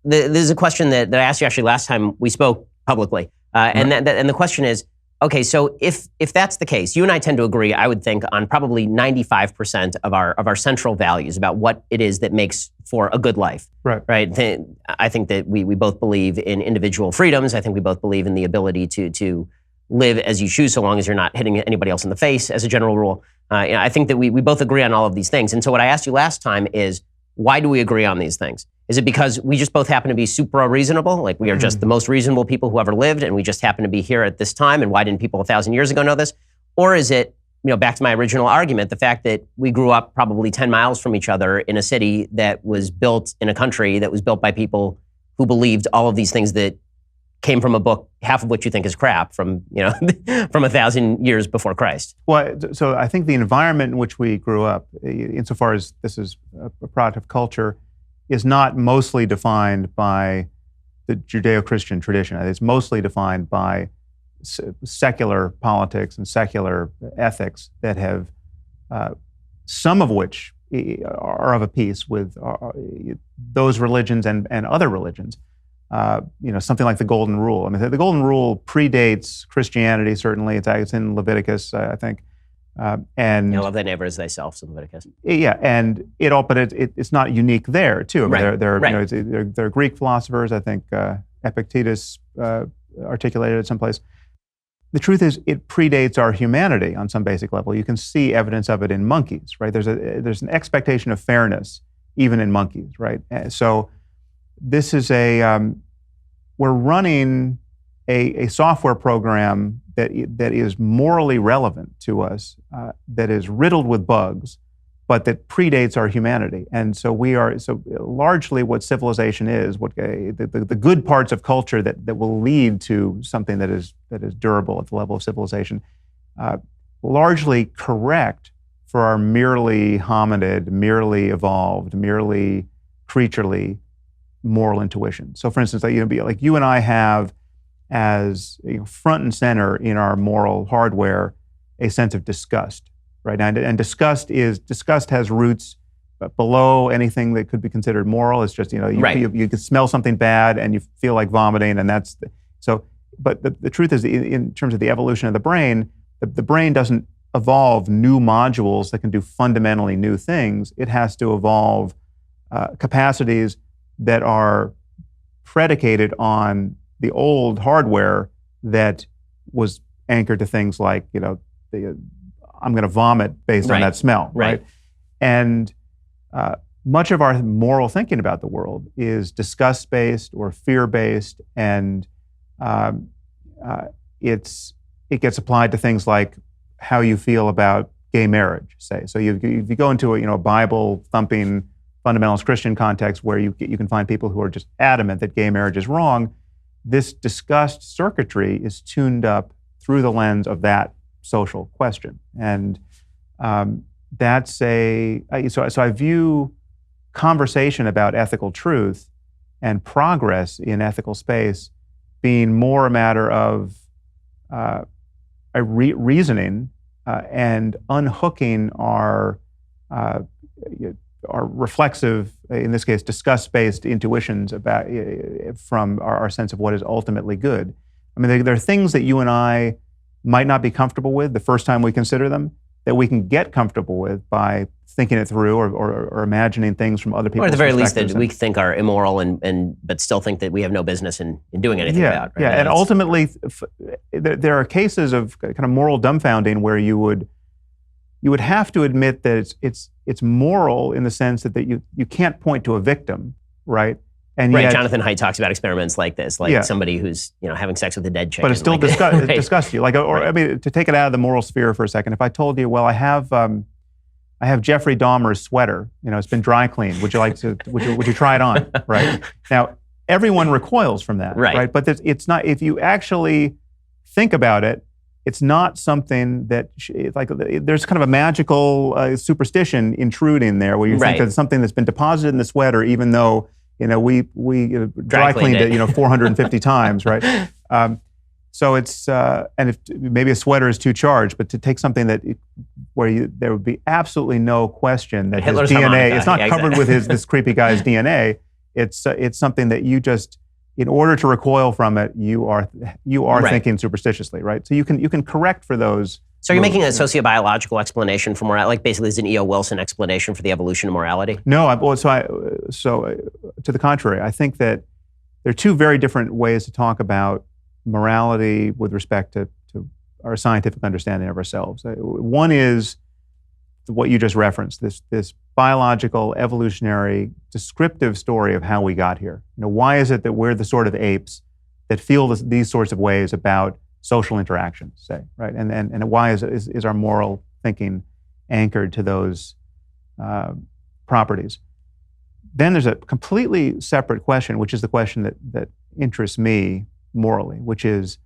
[SPEAKER 2] There's a question that I asked you actually last time we spoke publicly. And the question is, okay, so if that's the case, you and I tend to agree, I would think, on probably 95% of our central values about what it is that makes for a good life. Right. I think that we both believe in individual freedoms. I think we both believe in the ability to live as you choose, so long as you're not hitting anybody else in the face, as a general rule. I think that we both agree on all of these things. And so what I asked you last time is, why do we agree on these things? Is it because we just both happen to be super reasonable? Like we are just the most reasonable people who ever lived, and we just happen to be here at this time, and why didn't people 1,000 years ago know this? Or is it, back to my original argument, the fact that we grew up probably 10 miles from each other in a city that was built in a country that was built by people who believed all of these things that came from a book, half of which you think is crap, from from 1,000 years before Christ?
[SPEAKER 1] Well, so I think the environment in which we grew up, insofar as this is a product of culture, is not mostly defined by the judeo-christian tradition. It's mostly defined by secular politics and secular ethics that have, some of which are of a piece with those religions and other religions. Something like the Golden Rule. I mean, the Golden Rule predates Christianity, certainly. It's in Leviticus, I think. And
[SPEAKER 2] love thy neighbor as thyself, in Leviticus.
[SPEAKER 1] Yeah, and but it's not unique there too. I mean, there are Greek philosophers. I think Epictetus articulated it someplace. The truth is, it predates our humanity on some basic level. You can see evidence of it in monkeys, right? There's an expectation of fairness even in monkeys, right? So this is we're running a software program that is morally relevant to us, that is riddled with bugs, but that predates our humanity. And so largely what civilization is, what the good parts of culture that will lead to something that is durable at the level of civilization, largely correct for our merely hominid, merely evolved, merely creaturely moral intuition. So for instance, like you and I have as front and center in our moral hardware a sense of disgust, right? And disgust has roots below anything that could be considered moral. It's just, you can smell something bad and you feel like vomiting, and but the truth is, in terms of the evolution of the brain doesn't evolve new modules that can do fundamentally new things. It has to evolve capacities that are predicated on the old hardware that was anchored to things like, I'm going to vomit based on that smell, right? And much of our moral thinking about the world is disgust-based or fear-based, and it gets applied to things like how you feel about gay marriage, say. So if you go into a Bible-thumping fundamentalist Christian context where you can find people who are just adamant that gay marriage is wrong, this disgust circuitry is tuned up through the lens of that social question. And so I view conversation about ethical truth and progress in ethical space being more a matter of reasoning and unhooking our reflexive, in this case, disgust-based intuitions from our sense of what is ultimately good. I mean, there are things that you and I might not be comfortable with the first time we consider them, that we can get comfortable with by thinking it through or imagining things from other people's perspectives.
[SPEAKER 2] Or at the very least that we think are immoral but still think that we have no business in doing anything about. Right?
[SPEAKER 1] Yeah, and ultimately, there are cases of kind of moral dumbfounding where you would have to admit that it's moral in the sense that you can't point to a victim, right? And
[SPEAKER 2] yet, Jonathan Haidt talks about experiments like this, somebody who's having sex with a dead chicken.
[SPEAKER 1] But it still disgusts you. I mean, to take it out of the moral sphere for a second, if I told you, well, I have Jeffrey Dahmer's sweater. It's been dry cleaned. Would you try it on? Right now, everyone recoils from that, right? But it's not. If you actually think about it, it's not something that there's kind of a magical superstition intruding there, where you think it's something that's been deposited in the sweater, even though we dry cleaned it 450 times, right? So it's and if maybe a sweater is too charged, but to take something that where there would be absolutely no question that
[SPEAKER 2] Hitler's
[SPEAKER 1] his DNA,
[SPEAKER 2] harmonica.
[SPEAKER 1] it's not
[SPEAKER 2] Yeah,
[SPEAKER 1] covered with this creepy guy's DNA. It's something that you just, in order to recoil from it, you are
[SPEAKER 2] Right.
[SPEAKER 1] thinking superstitiously, right? So you can correct for those.
[SPEAKER 2] So you're making a
[SPEAKER 1] moves.
[SPEAKER 2] sociobiological explanation for morality, like basically there's an E.O. Wilson explanation for the evolution of morality?
[SPEAKER 1] No, to the contrary, I think that there are two very different ways to talk about morality with respect to our scientific understanding of ourselves. One is what you just referenced, this biological, evolutionary, descriptive story of how we got here. Why is it that we're the sort of apes that feel these sorts of ways about social interactions, say, right? And why is our moral thinking anchored to those properties? Then there's a completely separate question, which is the question that interests me morally, which is,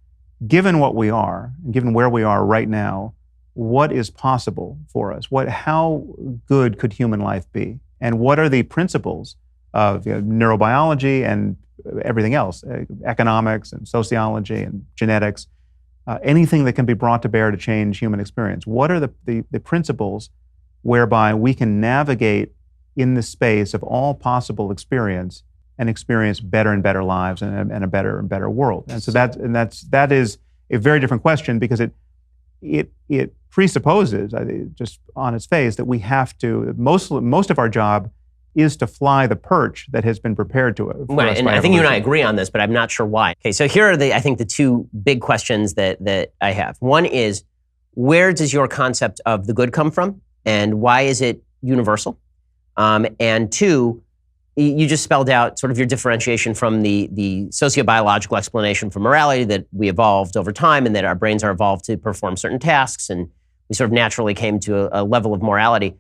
[SPEAKER 1] given what we are, and given where we are right now, what is possible for us? How good could human life be? And what are the principles of neurobiology and everything else, economics and sociology and genetics, anything that can be brought to bear to change human experience? What are the principles whereby we can navigate in the space of all possible experience and experience better and better lives and a better and better world? And so that is a very different question, because it presupposes, just on its face, that we have to, most of our job is to fly the perch that has been prepared to it.
[SPEAKER 2] Right, and I think you and I agree on this, but I'm not sure why. Okay, so here are I think the two big questions that I have. One is, where does your concept of the good come from, and why is it universal? And two, you just spelled out sort of your differentiation from the sociobiological explanation for morality, that we evolved over time and that our brains are evolved to perform certain tasks, and we sort of naturally came to a level of morality.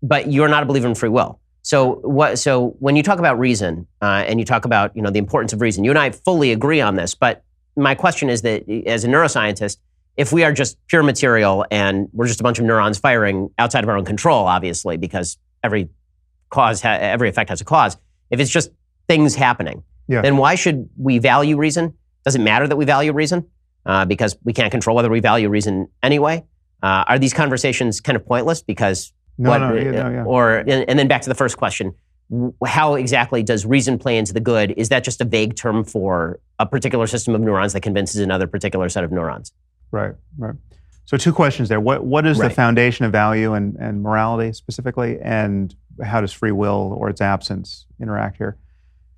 [SPEAKER 2] But you're not a believer in free will. So when you talk about reason and you talk about the importance of reason, you and I fully agree on this. But my question is that, as a neuroscientist, if we are just pure material and we're just a bunch of neurons firing outside of our own control, obviously, because every effect has a cause. If it's just things happening, then why should we value reason? Does it matter that we value reason? Because we can't control whether we value reason anyway. Are these conversations kind of pointless? Because and then back to the first question, how exactly does reason play into the good? Is that just a vague term for a particular system of neurons that convinces another particular set of neurons?
[SPEAKER 1] Right. So two questions there. What is the foundation of value and morality specifically, and how does free will or its absence interact here?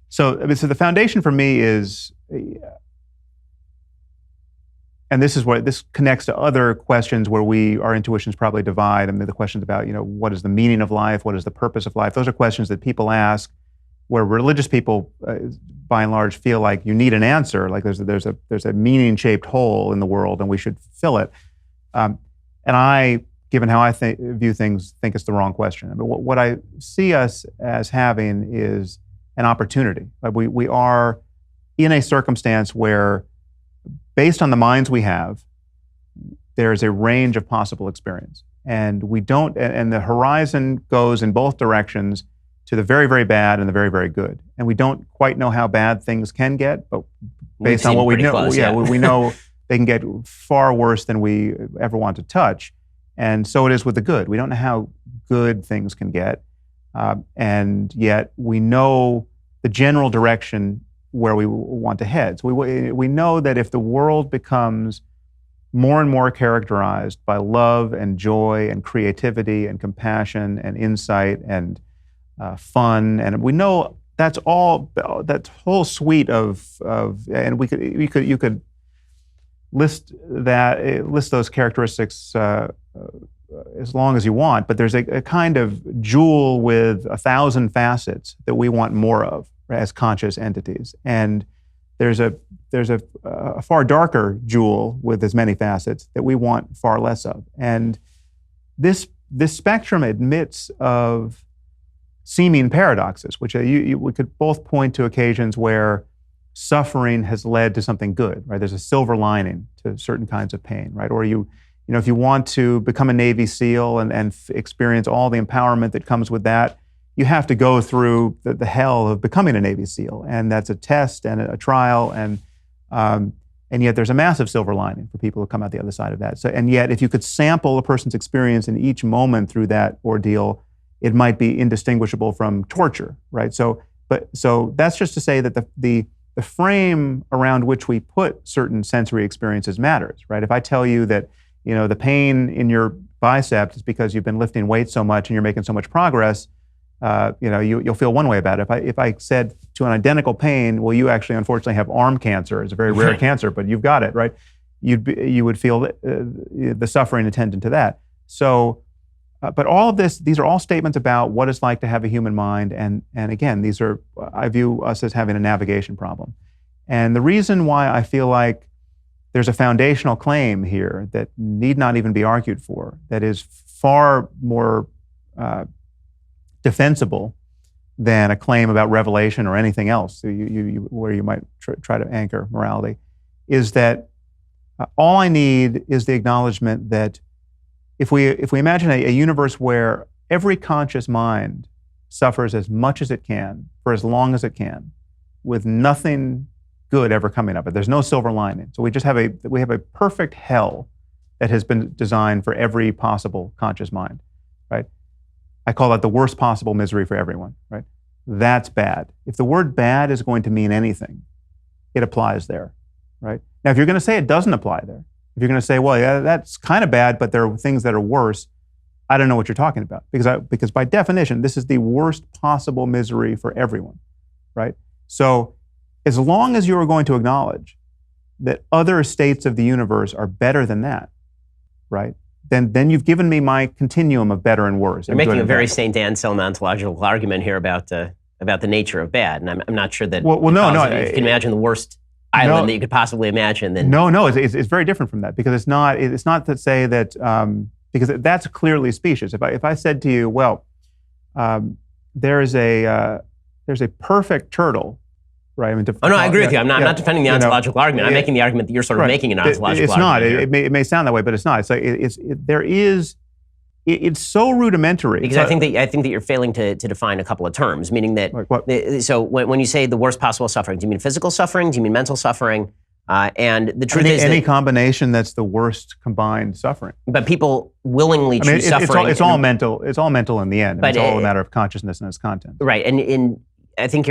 [SPEAKER 1] So the foundation for me is, and this connects to other questions where our intuitions probably divide. I mean, the questions about, what is the meaning of life? What is the purpose of life? Those are questions that people ask, where religious people, by and large, feel like you need an answer, like there's a meaning-shaped hole in the world and we should fill it. And I, given how I view things, think it's the wrong question. I mean, what I see us as having is an opportunity. We are in a circumstance where, based on the minds we have, there's a range of possible experience. And and the horizon goes in both directions, to the very, very bad and the very, very good. And we don't quite know how bad things can get, but based on what we know, we know they can get far worse than we ever want to touch. And so it is with the good. We don't know how good things can get, and yet we know the general direction where we want to head. So we know that if the world becomes more and more characterized by love and joy and creativity and compassion and insight and fun, and we know that's all, that whole suite of and you could list those characteristics as long as you want, but there's a kind of jewel with 1,000 facets that we want more of as conscious entities, and there's a far darker jewel with as many facets that we want far less of. And this spectrum admits of seeming paradoxes, which we could both point to occasions where suffering has led to something good, right? There's a silver lining to certain kinds of pain, right? Or if you want to become a Navy SEAL and experience all the empowerment that comes with that, you have to go through the hell of becoming a Navy SEAL, and that's a test and a trial, and And yet there's a massive silver lining for people who come out the other side of that. So, and yet if you could sample a person's experience in each moment through that ordeal, it might be indistinguishable from torture, right? So that's just to say that the frame around which we put certain sensory experiences matters, right? If I tell you that, the pain in your bicep is because you've been lifting weights so much and you're making so much progress, you'll feel one way about it. If I said to an identical pain, well, you actually unfortunately have arm cancer. It's a very rare cancer, but you've got it, right? You would feel the suffering attendant to that. So, but all of these are all statements about what it's like to have a human mind. And again, I view us as having a navigation problem. And the reason why I feel like there's a foundational claim here that need not even be argued for, that is far more defensible than a claim about revelation or anything else where you might try to anchor morality, is that all I need is the acknowledgement that if we imagine a universe where every conscious mind suffers as much as it can for as long as it can, with nothing good ever coming of it, there's no silver lining. So we have a perfect hell that has been designed for every possible conscious mind, right? I call that the worst possible misery for everyone, right? That's bad. If the word bad is going to mean anything, it applies there, right? Now, if you're going to say it doesn't apply there, if you're going to say, well, yeah, that's kind of bad, but there are things that are worse, I don't know what you're talking about. Because by definition, this is the worst possible misery for everyone, right? So as long as you are going to acknowledge that other states of the universe are better than that, right? Then you've given me my continuum of better and worse.
[SPEAKER 2] You're making a very St. Anselm ontological argument here about the nature of bad, and I'm not sure that.
[SPEAKER 1] No.
[SPEAKER 2] If you can imagine the worst island that you could possibly imagine, then
[SPEAKER 1] no, it's very different from that, because it's not to say that because that's clearly specious. If I said to you, well, there's a perfect turtle. Right. I mean,
[SPEAKER 2] I agree with you. I'm not defending the ontological argument. I'm making the argument that you're sort of making an ontological argument.
[SPEAKER 1] It's not. It may sound that way, but it's not. It's like it's so rudimentary.
[SPEAKER 2] Because I think that you're failing to define a couple of terms, meaning that.
[SPEAKER 1] Like what?
[SPEAKER 2] So when you say the worst possible suffering, do you mean physical suffering? Do you mean mental suffering? And the truth is
[SPEAKER 1] any combination that's the worst combined suffering.
[SPEAKER 2] But people willingly choose suffering.
[SPEAKER 1] It's all mental. It's all mental in the end. But it's all a matter of consciousness and its content.
[SPEAKER 2] Right. And I think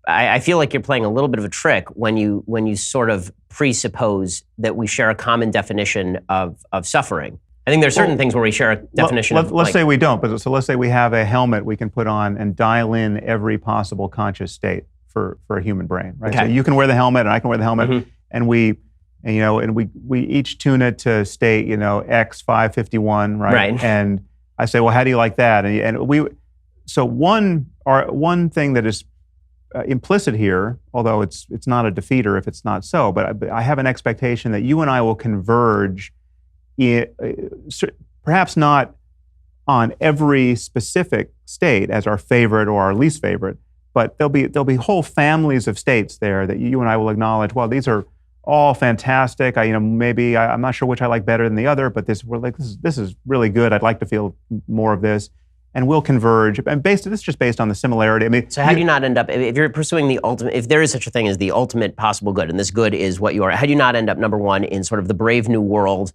[SPEAKER 2] I feel like you're playing a little bit of a trick when you sort of presuppose that we share a common definition of suffering. I think there's certain things where we share a definition
[SPEAKER 1] let's say we don't, but so let's say we have a helmet we can put on and dial in every possible conscious state for a human brain, right?
[SPEAKER 2] Okay.
[SPEAKER 1] So you can wear the helmet and I can wear the helmet, and we each tune it to state, X551, right?
[SPEAKER 2] Right.
[SPEAKER 1] And I say, well, how do you like that? So one thing that is implicit here, although it's not a defeater if it's not so, but I have an expectation that you and I will converge, perhaps not on every specific state as our favorite or our least favorite, but there'll be whole families of states there that you and I will acknowledge. Well, these are all fantastic. Maybe I'm not sure which I like better than the other, but this is really good. I'd like to feel more of this. And we'll converge. And this is just based on the similarity. I mean,
[SPEAKER 2] so how do you not end up, if you're pursuing the ultimate, if there is such a thing as the ultimate possible good, and this good is what you are, how do you not end up, number one, in sort of the brave new world?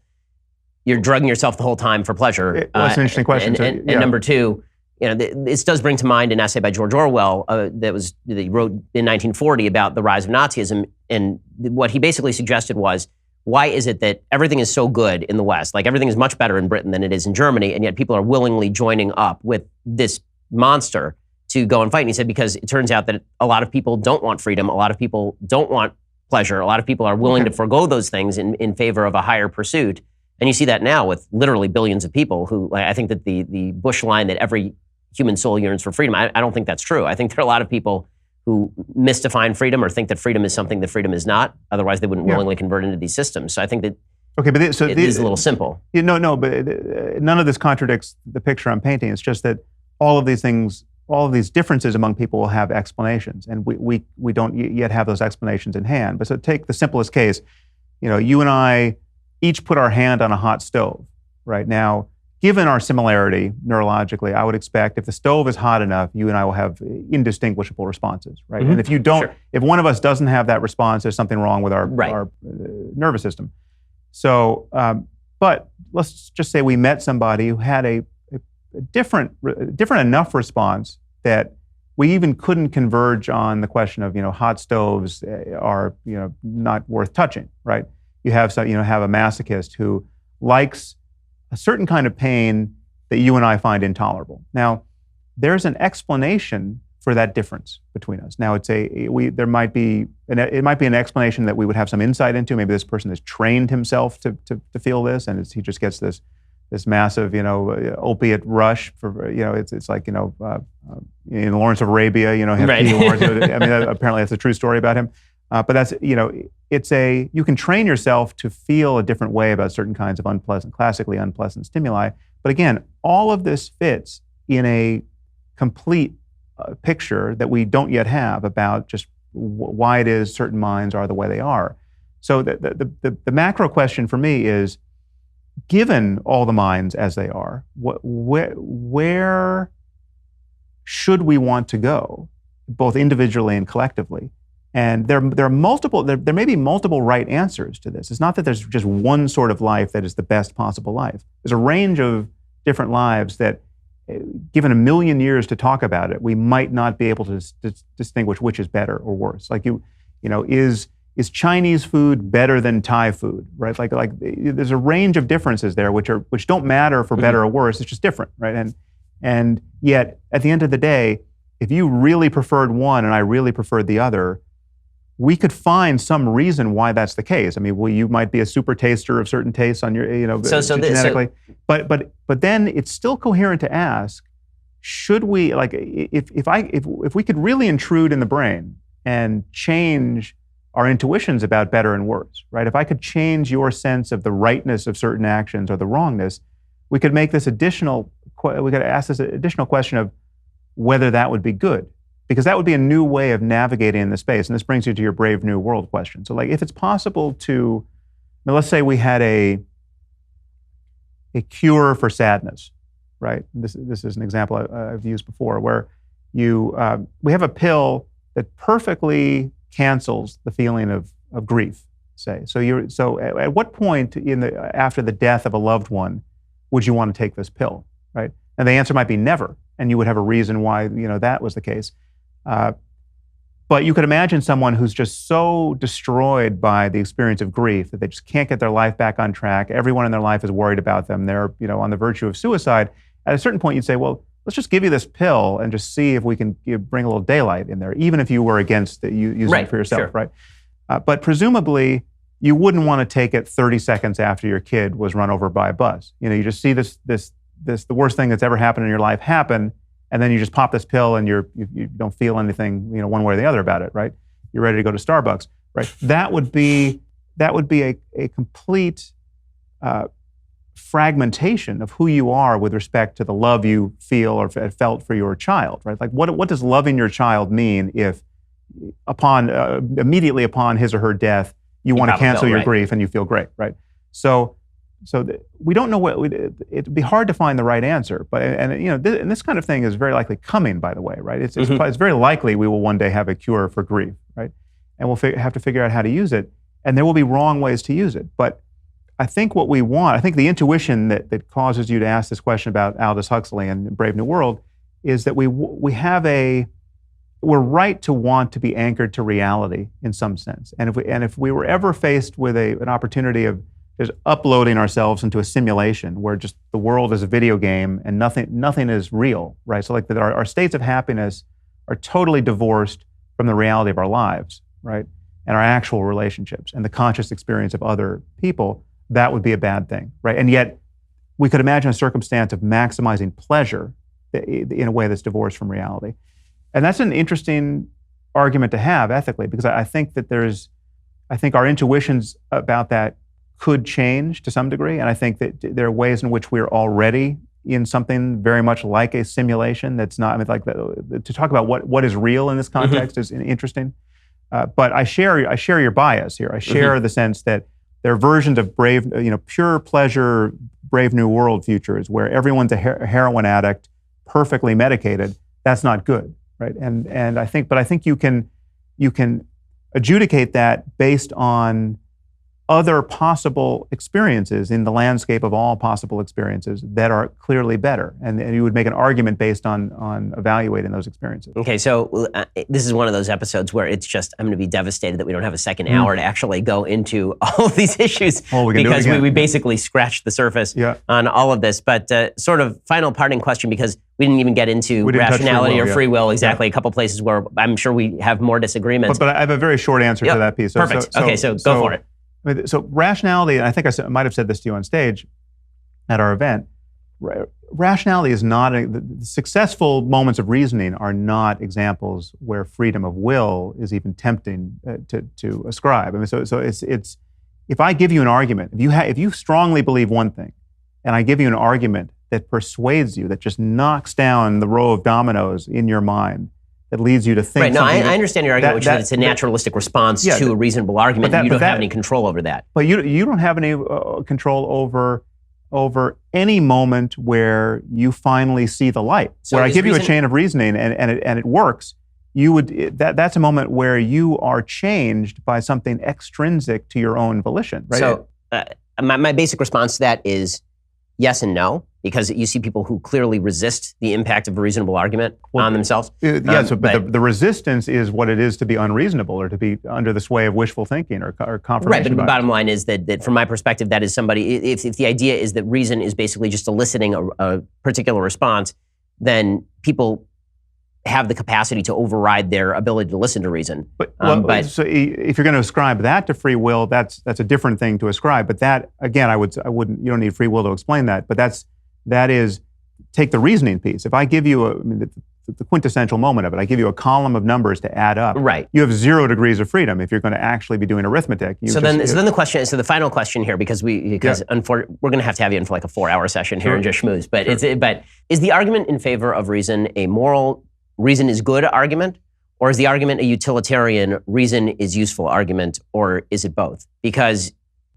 [SPEAKER 2] You're drugging yourself the whole time for pleasure.
[SPEAKER 1] That's an interesting question.
[SPEAKER 2] And number two, this does bring to mind an essay by George Orwell that he wrote in 1940 about the rise of Nazism. And what he basically suggested was, why is it that everything is so good in the West? Like everything is much better in Britain than it is in Germany, and yet people are willingly joining up with this monster to go and fight. And he said, because it turns out that a lot of people don't want freedom, a lot of people don't want pleasure, a lot of people are willing to forego those things in favor of a higher pursuit. And you see that now with literally billions of people who, I think that the Bush line that every human soul yearns for freedom, I don't think that's true. I think there are a lot of people who misdefine freedom or think that freedom is something that freedom is not. Otherwise, they wouldn't willingly convert into these systems. So I think that it is a little simple.
[SPEAKER 1] No, but none of this contradicts the picture I'm painting. It's just that all of these things, all of these differences among people will have explanations, and we don't yet have those explanations in hand. But so take the simplest case. You and I each put our hand on a hot stove. Right now, given our similarity neurologically, I would expect if the stove is hot enough, you and I will have indistinguishable responses, right? And if you don't, if one of us doesn't have that response, there's something wrong with our nervous system. So, but let's just say we met somebody who had a different enough response that we even couldn't converge on the question of, hot stoves are, not worth touching, right? You have a masochist who likes a certain kind of pain that you and I find intolerable. Now, there's an explanation for that difference between us. Now, it might be an explanation that we would have some insight into. Maybe this person has trained himself to feel this, and he just gets this massive, opiate rush for, it's like, in Lawrence of Arabia, apparently that's a true story about him. But that's, you can train yourself to feel a different way about certain kinds of classically unpleasant stimuli. But again, all of this fits in a complete picture that we don't yet have about just why it is certain minds are the way they are. So the macro question for me is, given all the minds as they are, where should we want to go, both individually and collectively? And there may be multiple right answers to this. It's not that there's just one sort of life that is the best possible life. There's a range of different lives that, given 1 million years to talk about it, we might not be able to distinguish which is better or worse. Like is Chinese food better than Thai food, right? Like there's a range of differences there which don't matter for better or worse. It's just different, right? And yet at the end of the day, if you really preferred one and I really preferred the other, we could find some reason why that's the case. I mean, you might be a super taster of certain tastes on your, genetically. But then it's still coherent to ask: should we, if we could really intrude in the brain and change our intuitions about better and worse, right? If I could change your sense of the rightness of certain actions or the wrongness, we could make this we could ask this additional question of whether that would be good. Because that would be a new way of navigating in the space. And this brings you to your Brave New World question. So if it's possible to, let's say we had a cure for sadness, right? This is an example I've used before, where we have a pill that perfectly cancels the feeling of grief, say. So at what point after the death of a loved one would you want to take this pill, right? And the answer might be never, and you would have a reason why that was the case. But you could imagine someone who's just so destroyed by the experience of grief that they just can't get their life back on track. Everyone in their life is worried about them. They're on the verge of suicide. At a certain point, you'd say, well, let's just give you this pill and just see if we can bring a little daylight in there, even if you were against using it for yourself, right? But presumably, you wouldn't want to take it 30 seconds after your kid was run over by a bus. You just see the worst thing that's ever happened in your life happen, and then you just pop this pill and you don't feel anything, one way or the other about it, right? You're ready to go to Starbucks, right? That would be a complete fragmentation of who you are with respect to the love you feel or felt for your child, right? Like what does loving your child mean if immediately upon his or her death, you want to cancel your grief and you feel great, right? So we don't know it'd be hard to find the right answer, and this kind of thing is very likely coming, by the way, right? It's very likely we will one day have a cure for grief, right? And we'll have to figure out how to use it, and there will be wrong ways to use it. But I think what we want, I think the intuition that causes you to ask this question about Aldous Huxley and Brave New World is that we're right to want to be anchored to reality in some sense. And if we were ever faced with an opportunity of just uploading ourselves into a simulation where just the world is a video game and nothing is real, right? So our states of happiness are totally divorced from the reality of our lives, right? And our actual relationships and the conscious experience of other people, that would be a bad thing, right? And yet we could imagine a circumstance of maximizing pleasure in a way that's divorced from reality. And that's an interesting argument to have ethically, because I think our intuitions about that could change to some degree. And I think that there are ways in which we're already in something very much like a simulation that's not, to talk about what is real in this context is interesting. But I share your bias here. I share the sense that there are versions of pure pleasure, Brave New World futures where everyone's a heroin addict, perfectly medicated. That's not good, right? And I think you can adjudicate that based on other possible experiences in the landscape of all possible experiences that are clearly better. And you would make an argument based on evaluating those experiences.
[SPEAKER 2] Okay, so this is one of those episodes where it's just, I'm going to be devastated that we don't have a second hour to actually go into all of these issues because we basically scratched the surface on all of this. But sort of final parting question, because we didn't even get into rationality or free will, exactly, a couple places where I'm sure we have more disagreements.
[SPEAKER 1] But I have a very short answer to that piece.
[SPEAKER 2] Perfect. So go for it.
[SPEAKER 1] So rationality, and I think I might have said this to you on stage at our event, rationality is not, the successful moments of reasoning are not examples where freedom of will is even tempting to ascribe. I mean, so it's if I give you an argument, if you strongly believe one thing, and I give you an argument that persuades you, that just knocks down the row of dominoes in your mind, that leads you to think.
[SPEAKER 2] Right. No, I understand your argument, which is that it's a naturalistic response to a reasonable argument, and you don't have any control over that.
[SPEAKER 1] But you don't have any control over any moment where you finally see the light. So where I give you a chain of reasoning and it works, that's a moment where you are changed by something extrinsic to your own volition. Right?
[SPEAKER 2] So my basic response to that is yes and no, because you see people who clearly resist the impact of a reasonable argument on themselves.
[SPEAKER 1] But the resistance is what it is to be unreasonable or to be under the sway of wishful thinking or confirmation.
[SPEAKER 2] Right, but the bottom line is that from my perspective, that is somebody, if the idea is that reason is basically just eliciting a particular response, then people have the capacity to override their ability to listen to reason.
[SPEAKER 1] So if you're going to ascribe that to free will, that's a different thing to ascribe. But that, again, I wouldn't. You don't need free will to explain that. But that is, take the reasoning piece. If I give you the quintessential moment of it, I give you a column of numbers to add up.
[SPEAKER 2] Right.
[SPEAKER 1] You have 0 degrees of freedom if you're going to actually be doing arithmetic.
[SPEAKER 2] So then the final question here, because we're going to have you in for like a 4-hour session here and just schmooze. But is the argument in favor of reason a moral reason is good argument, or is the argument a utilitarian reason is useful argument, or is it both? Because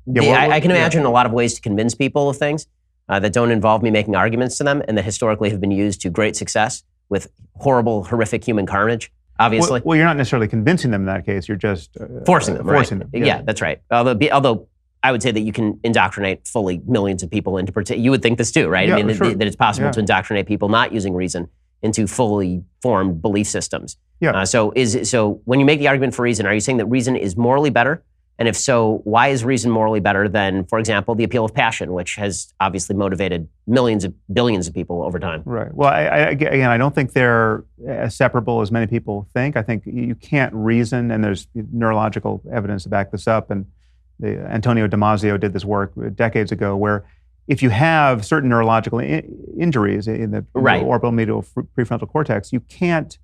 [SPEAKER 2] I can imagine a lot of ways to convince people of things that don't involve me making arguments to them, and that historically have been used to great success with horrible, horrific human carnage, obviously.
[SPEAKER 1] Well, you're not necessarily convincing them in that case. You're just
[SPEAKER 2] forcing them.
[SPEAKER 1] Forcing them.
[SPEAKER 2] Yeah, that's right. Although I would say that you can indoctrinate fully millions of people into you would think this too, right?
[SPEAKER 1] Yeah,
[SPEAKER 2] I mean,
[SPEAKER 1] sure.
[SPEAKER 2] that it's possible to indoctrinate people not using reason into fully formed belief systems.
[SPEAKER 1] Yeah.
[SPEAKER 2] So when you make the argument for reason, are you saying that reason is morally better? And if so, why is reason morally better than, for example, the appeal of passion, which has obviously motivated billions of people over time?
[SPEAKER 1] Right. Well, I don't think they're as separable as many people think. I think you can't reason, and there's neurological evidence to back this up. And Antonio Damasio did this work decades ago, where if you have certain neurological injuries in the orbital medial prefrontal cortex, you can't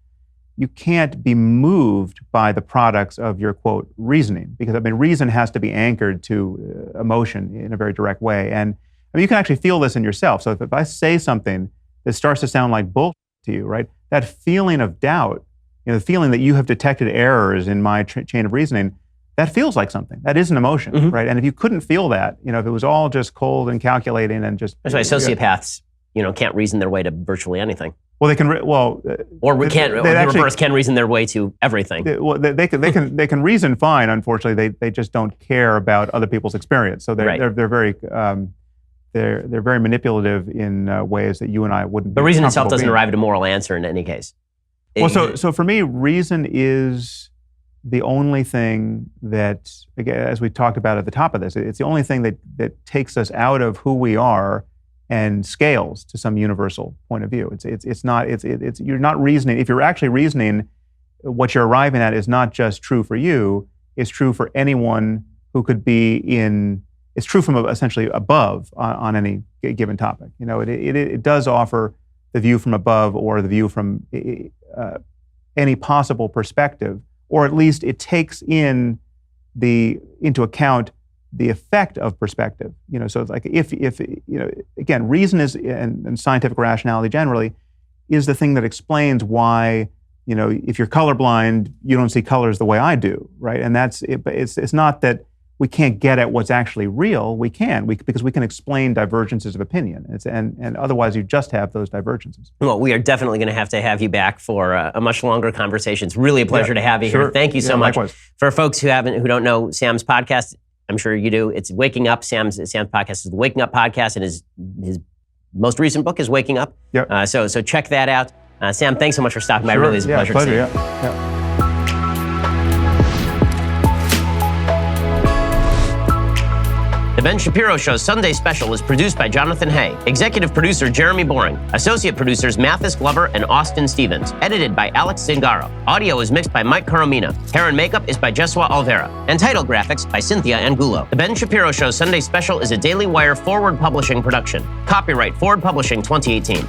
[SPEAKER 1] be moved by the products of your, quote, reasoning, because reason has to be anchored to emotion in a very direct way. And you can actually feel this in yourself. So if I say something that starts to sound like bullshit to you, right, that feeling of doubt, the feeling that you have detected errors in my chain of reasoning, that feels like something. That is an emotion, right? And if you couldn't feel that, if it was all just cold and calculating and just...
[SPEAKER 2] That's why sociopaths, can't reason their way to virtually anything.
[SPEAKER 1] Well, they can.
[SPEAKER 2] Can reason their way to everything.
[SPEAKER 1] They can reason fine. Unfortunately, they just don't care about other people's experience. So they're very manipulative in ways that you and I wouldn't.
[SPEAKER 2] But reason itself doesn't arrive at a moral answer in any case.
[SPEAKER 1] Well, so for me, reason is the only thing that, again, as we talked about at the top of this, it's the only thing that takes us out of who we are and scales to some universal point of view. You're not reasoning. If you're actually reasoning, what you're arriving at is not just true for you, it's true for anyone who could be it's true from essentially above on any given topic. It does offer the view from above or the view from any possible perspective, or at least it takes into account the effect of perspective. So it's like if again, reason is, and scientific rationality generally, is the thing that explains why, if you're colorblind, you don't see colors the way I do, right? And that's it. But it's not that we can't get at what's actually real. We can, because we can explain divergences of opinion. And otherwise, you just have those divergences.
[SPEAKER 2] Well, we are definitely going to have you back for a much longer conversation. It's really a pleasure to have you here. Thank you so much.
[SPEAKER 1] Likewise.
[SPEAKER 2] For folks who don't know Sam's podcast, I'm sure you do. It's Waking Up. Sam's podcast is the Waking Up podcast, and his most recent book is Waking Up.
[SPEAKER 1] Yep.
[SPEAKER 2] So check that out. Sam, thanks so much for stopping by. Really is a pleasure to see you.
[SPEAKER 1] Yeah.
[SPEAKER 2] The Ben Shapiro Show's Sunday Special is produced by Jonathan Hay, executive producer Jeremy Boring, associate producers Mathis Glover and Austin Stevens, edited by Alex Zingaro. Audio is mixed by Mike Coromina. Hair and makeup is by Jesua Alvera, and title graphics by Cynthia Angulo. The Ben Shapiro Show's Sunday Special is a Daily Wire Forward Publishing production. Copyright Forward Publishing 2018.